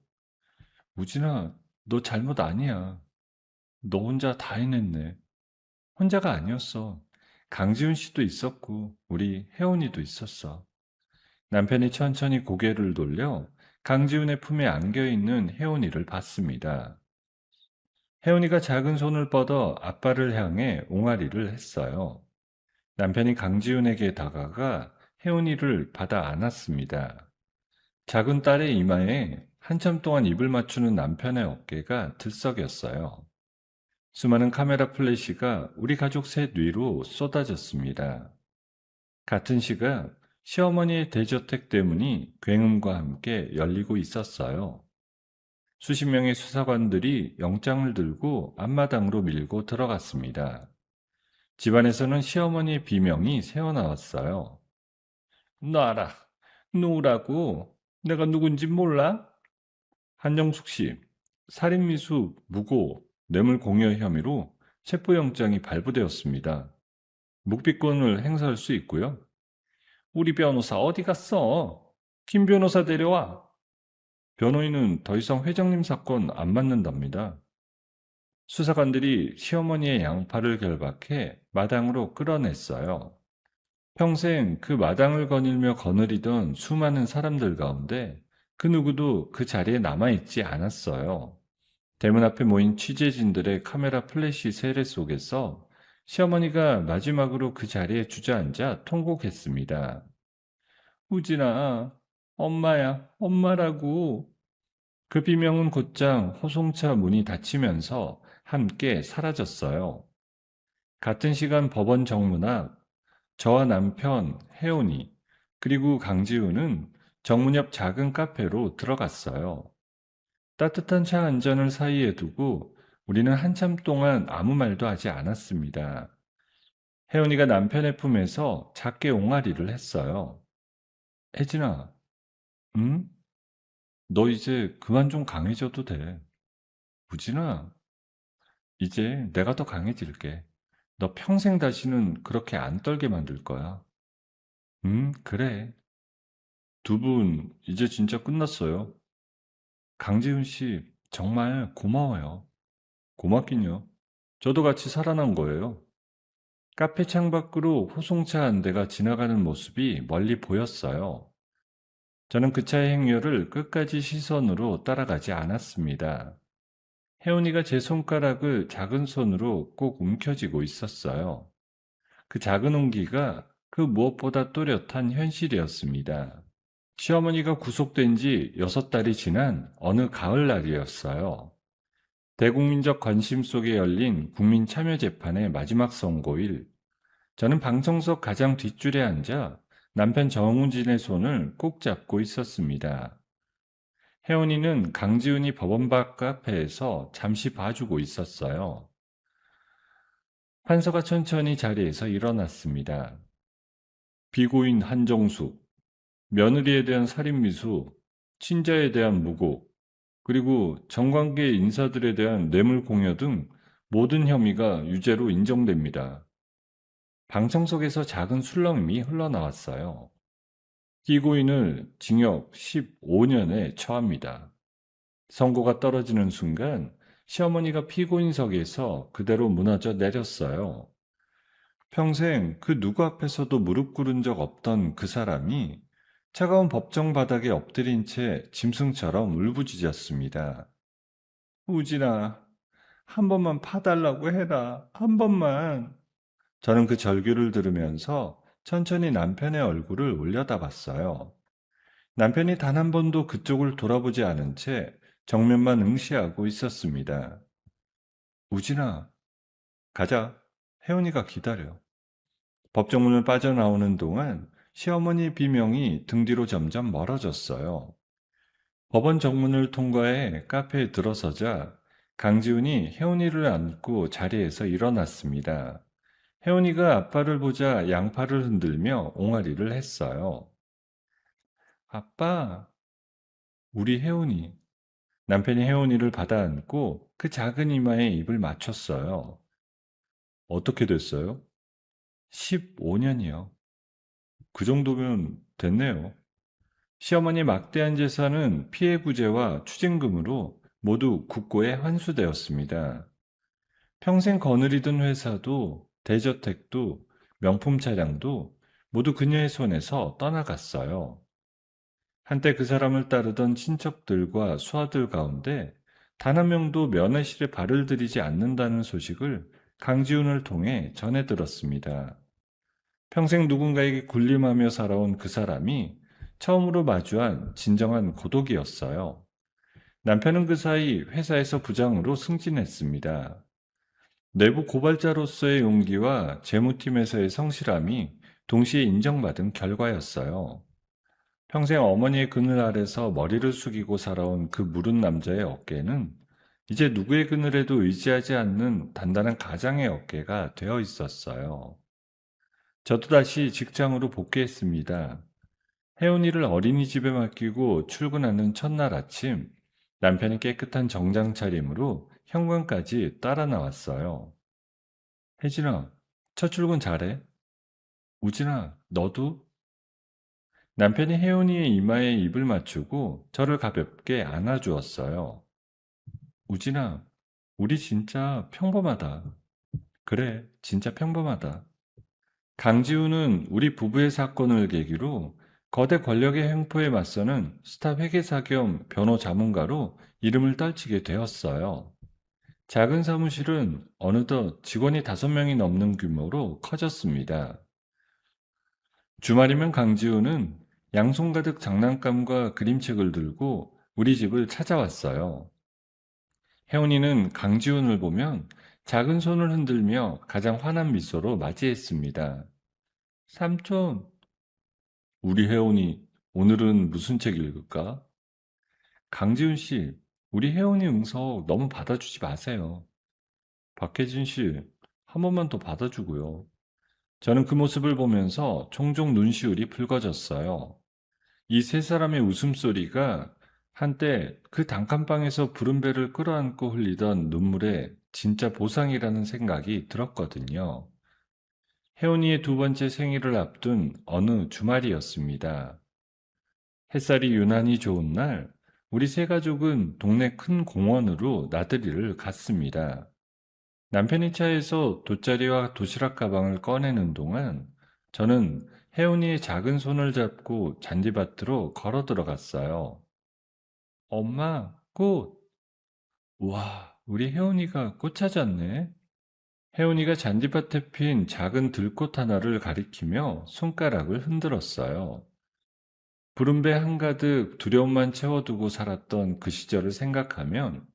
우진아, 너 잘못 아니야. 너 혼자 다 해냈네. 혼자가 아니었어. 강지훈 씨도 있었고, 우리 혜원이도 있었어. 남편이 천천히 고개를 돌려 강지훈의 품에 안겨있는 혜원이를 봤습니다. 혜원이가 작은 손을 뻗어 아빠를 향해 옹알이를 했어요. 남편이 강지훈에게 다가가 혜원이를 받아 안았습니다. 작은 딸의 이마에 한참 동안 입을 맞추는 남편의 어깨가 들썩였어요. 수많은 카메라 플래시가 우리 가족 셋 위로 쏟아졌습니다. 같은 시각 시어머니의 대저택 대문이 굉음과 함께 열리고 있었어요. 수십 명의 수사관들이 영장을 들고 앞마당으로 밀고 들어갔습니다. 집안에서는 시어머니의 비명이 새어나왔어요. 놔라. 누구라고? 내가 누군지 몰라? 한정숙 씨, 살인미수, 무고, 뇌물공여 혐의로 체포영장이 발부되었습니다. 묵비권을 행사할 수 있고요. 우리 변호사 어디 갔어? 김 변호사 데려와. 변호인은 더 이상 회장님 사건 안 맡는답니다. 수사관들이 시어머니의 양팔을 결박해 마당으로 끌어냈어요. 평생 그 마당을 거닐며 거느리던 수많은 사람들 가운데 그 누구도 그 자리에 남아있지 않았어요. 대문 앞에 모인 취재진들의 카메라 플래시 세례 속에서 시어머니가 마지막으로 그 자리에 주저앉아 통곡했습니다. 우진아, 엄마야, 엄마라고. 그 비명은 곧장 호송차 문이 닫히면서 함께 사라졌어요. 같은 시간 법원 정문 앞 저와 남편 혜원이 그리고 강지우는 정문 옆 작은 카페로 들어갔어요. 따뜻한 차 한 잔을 사이에 두고 우리는 한참 동안 아무 말도 하지 않았습니다. 혜원이가 남편의 품에서 작게 옹알이를 했어요. 혜진아, 응? 너 이제 그만 좀 강해져도 돼. 우진아, 이제 내가 더 강해질게. 너 평생 다시는 그렇게 안 떨게 만들 거야. 그래. 두 분, 이제 진짜 끝났어요. 강지훈 씨, 정말 고마워요. 고맙긴요. 저도 같이 살아난 거예요. 카페 창밖으로 호송차 한 대가 지나가는 모습이 멀리 보였어요. 저는 그 차의 행렬을 끝까지 시선으로 따라가지 않았습니다. 혜원이가 제 손가락을 작은 손으로 꼭 움켜쥐고 있었어요. 그 작은 온기가 그 무엇보다 또렷한 현실이었습니다. 시어머니가 구속된 지 6달이 지난 어느 가을날이었어요. 대국민적 관심 속에 열린 국민참여재판의 마지막 선고일, 저는 방청석 가장 뒷줄에 앉아 남편 정우진의 손을 꼭 잡고 있었습니다. 혜원이는 강지훈이 법원 밖 카페에서 잠시 봐주고 있었어요. 판사가 천천히 자리에서 일어났습니다. 피고인 한정숙, 며느리에 대한 살인미수, 친자에 대한 무고, 그리고 정관계 인사들에 대한 뇌물공여 등 모든 혐의가 유죄로 인정됩니다. 방청석에서 작은 술렁임이 흘러나왔어요. 피고인을 징역 15년에 처합니다. 선고가 떨어지는 순간 시어머니가 피고인석에서 그대로 무너져 내렸어요. 평생 그 누구 앞에서도 무릎 꿇은 적 없던 그 사람이 차가운 법정 바닥에 엎드린 채 짐승처럼 울부짖었습니다. 우진아, 한 번만 파달라고 해라. 한 번만. 저는 그 절규를 들으면서 천천히 남편의 얼굴을 올려다봤어요. 남편이 단 한 번도 그쪽을 돌아보지 않은 채 정면만 응시하고 있었습니다. 우진아, 가자. 혜원이가 기다려. 법정문을 빠져나오는 동안 시어머니 비명이 등 뒤로 점점 멀어졌어요. 법원 정문을 통과해 카페에 들어서자 강지훈이 혜원이를 안고 자리에서 일어났습니다. 혜원이가 아빠를 보자 양팔을 흔들며 옹알이를 했어요. 아빠, 우리 혜원이. 남편이 혜원이를 받아 안고 그 작은 이마에 입을 맞췄어요. 어떻게 됐어요? 15년이요. 그 정도면 됐네요. 시어머니 막대한 재산은 피해구제와 추징금으로 모두 국고에 환수되었습니다. 평생 거느리던 회사도 대저택도 명품 차량도 모두 그녀의 손에서 떠나갔어요. 한때 그 사람을 따르던 친척들과 수하들 가운데 단 한 명도 면회실에 발을 들이지 않는다는 소식을 강지훈을 통해 전해 들었습니다. 평생 누군가에게 군림하며 살아온 그 사람이 처음으로 마주한 진정한 고독이었어요. 남편은 그 사이 회사에서 부장으로 승진했습니다. 내부 고발자로서의 용기와 재무팀에서의 성실함이 동시에 인정받은 결과였어요. 평생 어머니의 그늘 아래서 머리를 숙이고 살아온 그 무른 남자의 어깨는 이제 누구의 그늘에도 의지하지 않는 단단한 가장의 어깨가 되어 있었어요. 저도 다시 직장으로 복귀했습니다. 혜원이를 어린이집에 맡기고 출근하는 첫날 아침, 남편이 깨끗한 정장 차림으로 현관까지 따라 나왔어요. 혜진아, 첫 출근 잘해? 우진아, 너도? 남편이 혜원이의 이마에 입을 맞추고 저를 가볍게 안아주었어요. 우진아, 우리 진짜 평범하다. 그래, 진짜 평범하다. 강지우는 우리 부부의 사건을 계기로 거대 권력의 횡포에 맞서는 스타 회계사 겸 변호 자문가로 이름을 떨치게 되었어요. 작은 사무실은 어느덧 직원이 5명이 넘는 규모로 커졌습니다. 주말이면 강지우는 양손 가득 장난감과 그림책을 들고 우리 집을 찾아왔어요. 혜원이는 강지훈을 보면 작은 손을 흔들며 가장 환한 미소로 맞이했습니다. 삼촌, 우리 혜원이 오늘은 무슨 책 읽을까? 강지훈 씨, 우리 혜원이 응석 너무 받아주지 마세요. 박혜진 씨, 한 번만 더 받아주고요. 저는 그 모습을 보면서 종종 눈시울이 붉어졌어요. 이 세 사람의 웃음소리가 한때 그 단칸방에서 부른 배를 끌어안고 흘리던 눈물의 진짜 보상이라는 생각이 들었거든요. 혜원이의 2번째 생일을 앞둔 어느 주말이었습니다. 햇살이 유난히 좋은 날, 우리 세 가족은 동네 큰 공원으로 나들이를 갔습니다. 남편이 차에서 돗자리와 도시락 가방을 꺼내는 동안 저는 혜원이의 작은 손을 잡고 잔디밭으로 걸어 들어갔어요. 엄마, 꽃! 우와, 우리 혜원이가 꽃 찾았네. 혜원이가 잔디밭에 핀 작은 들꽃 하나를 가리키며 손가락을 흔들었어요. 푸른 배 한가득 두려움만 채워두고 살았던 그 시절을 생각하면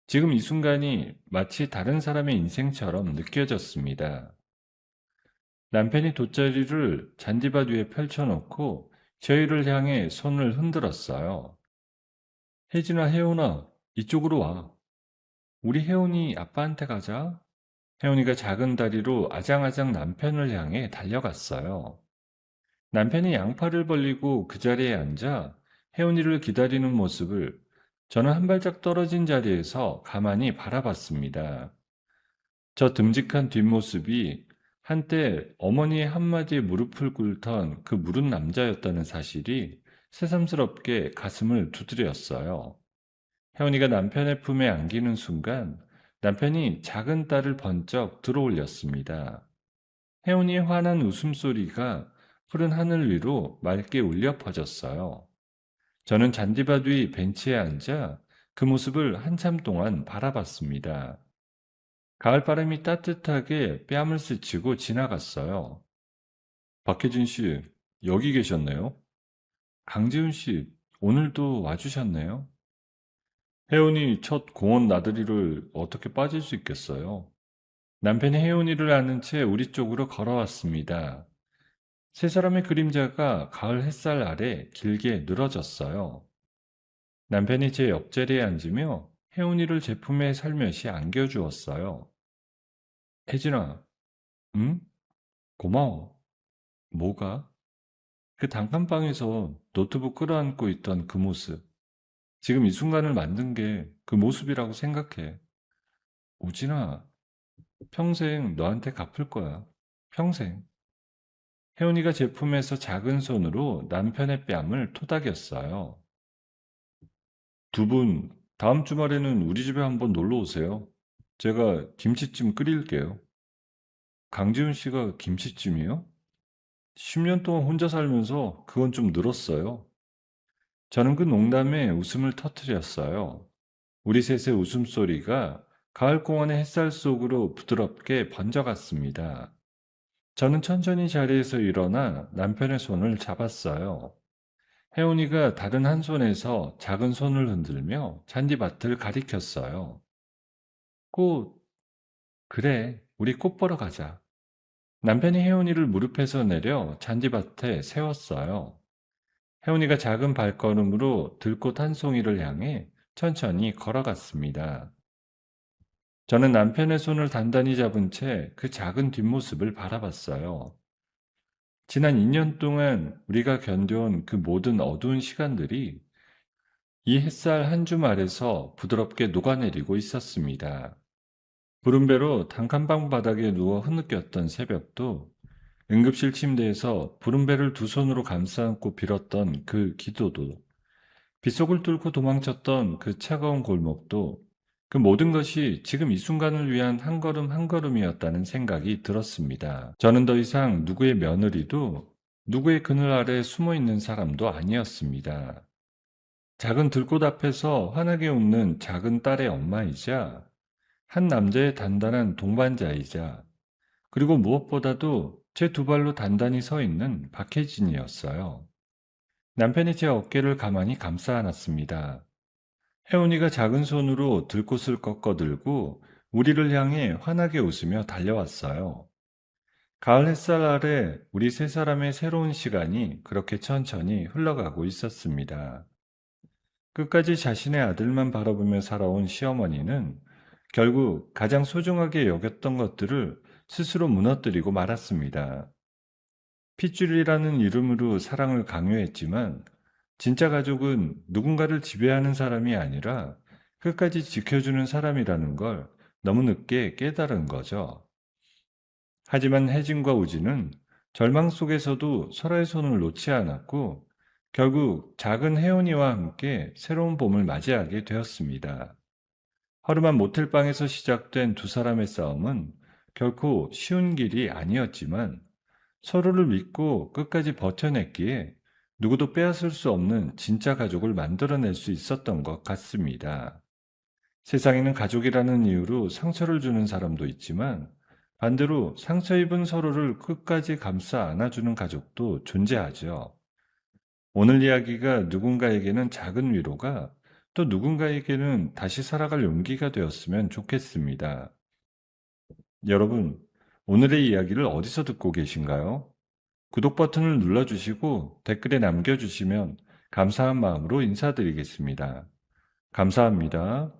지금 이 순간이 마치 다른 사람의 인생처럼 느껴졌습니다. 남편이 돗자리를 잔디밭 위에 펼쳐놓고 저희를 향해 손을 흔들었어요. 혜진아, 혜원아, 이쪽으로 와. 우리 혜원이 아빠한테 가자. 혜원이가 작은 다리로 아장아장 남편을 향해 달려갔어요. 남편이 양팔을 벌리고 그 자리에 앉아 혜원이를 기다리는 모습을 저는 한 발짝 떨어진 자리에서 가만히 바라봤습니다. 저 듬직한 뒷모습이 한때 어머니의 한마디에 무릎을 꿇던 그 무른 남자였다는 사실이 새삼스럽게 가슴을 두드렸어요. 혜원이가 남편의 품에 안기는 순간 남편이 작은 딸을 번쩍 들어올렸습니다. 혜원이의 환한 웃음소리가 푸른 하늘 위로 맑게 울려 퍼졌어요. 저는 잔디밭 위 벤치에 앉아 그 모습을 한참 동안 바라봤습니다. 가을바람이 따뜻하게 뺨을 스치고 지나갔어요. 박혜진 씨, 여기 계셨네요. 강지훈 씨, 오늘도 와주셨네요. 혜원이 첫 공원 나들이를 어떻게 빠질 수 있겠어요? 남편이 혜원이를 아는 채 우리 쪽으로 걸어왔습니다. 세 사람의 그림자가 가을 햇살 아래 길게 늘어졌어요. 남편이 제 옆자리에 앉으며 혜원이를 제 품에 살며시 안겨주었어요. 혜진아, 응? 고마워. 뭐가? 그 단칸방에서 노트북 끌어안고 있던 그 모습. 지금 이 순간을 만든 게 그 모습이라고 생각해. 우진아, 평생 너한테 갚을 거야. 평생. 혜원이가 제품에서 작은 손으로 남편의 뺨을 토닥였어요. 두 분, 다음 주말에는 우리 집에 한번 놀러 오세요. 제가 김치찜 끓일게요. 강지훈 씨가 김치찜이요? 10년 동안 혼자 살면서 그건 좀 늘었어요. 저는 그 농담에 웃음을 터뜨렸어요. 우리 셋의 웃음소리가 가을 공원의 햇살 속으로 부드럽게 번져갔습니다. 저는 천천히 자리에서 일어나 남편의 손을 잡았어요. 혜원이가 다른 한 손에서 작은 손을 흔들며 잔디밭을 가리켰어요. 꽃, 그래, 우리 꽃 보러 가자. 남편이 혜원이를 무릎에서 내려 잔디밭에 세웠어요. 혜원이가 작은 발걸음으로 들꽃 한 송이를 향해 천천히 걸어갔습니다. 저는 남편의 손을 단단히 잡은 채 그 작은 뒷모습을 바라봤어요. 지난 2년 동안 우리가 견뎌온 그 모든 어두운 시간들이 이 햇살 한 줌 아래서 부드럽게 녹아내리고 있었습니다. 구름배로 단칸방 바닥에 누워 흐느꼈던 새벽도, 응급실 침대에서 부름배를 두 손으로 감싸 안고 빌었던 그 기도도, 빗속을 뚫고 도망쳤던 그 차가운 골목도, 그 모든 것이 지금 이 순간을 위한 한 걸음 한 걸음이었다는 생각이 들었습니다. 저는 더 이상 누구의 며느리도 누구의 그늘 아래 숨어 있는 사람도 아니었습니다. 작은 들꽃 앞에서 환하게 웃는 작은 딸의 엄마이자 한 남자의 단단한 동반자이자, 그리고 무엇보다도 제 두 발로 단단히 서 있는 박혜진이었어요. 남편이 제 어깨를 가만히 감싸 안았습니다. 혜원이가 작은 손으로 들꽃을 꺾어들고 우리를 향해 환하게 웃으며 달려왔어요. 가을 햇살 아래 우리 세 사람의 새로운 시간이 그렇게 천천히 흘러가고 있었습니다. 끝까지 자신의 아들만 바라보며 살아온 시어머니는 결국 가장 소중하게 여겼던 것들을 스스로 무너뜨리고 말았습니다. 핏줄이라는 이름으로 사랑을 강요했지만 진짜 가족은 누군가를 지배하는 사람이 아니라 끝까지 지켜주는 사람이라는 걸 너무 늦게 깨달은 거죠. 하지만 혜진과 우진은 절망 속에서도 서로의 손을 놓지 않았고 결국 작은 혜원이와 함께 새로운 봄을 맞이하게 되었습니다. 허름한 모텔방에서 시작된 두 사람의 싸움은 결코 쉬운 길이 아니었지만 서로를 믿고 끝까지 버텨냈기에 누구도 빼앗을 수 없는 진짜 가족을 만들어낼 수 있었던 것 같습니다. 세상에는 가족이라는 이유로 상처를 주는 사람도 있지만 반대로 상처 입은 서로를 끝까지 감싸 안아주는 가족도 존재하죠. 오늘 이야기가 누군가에게는 작은 위로가, 또 누군가에게는 다시 살아갈 용기가 되었으면 좋겠습니다. 여러분, 오늘의 이야기를 어디서 듣고 계신가요? 구독 버튼을 눌러주시고 댓글에 남겨주시면 감사한 마음으로 인사드리겠습니다. 감사합니다.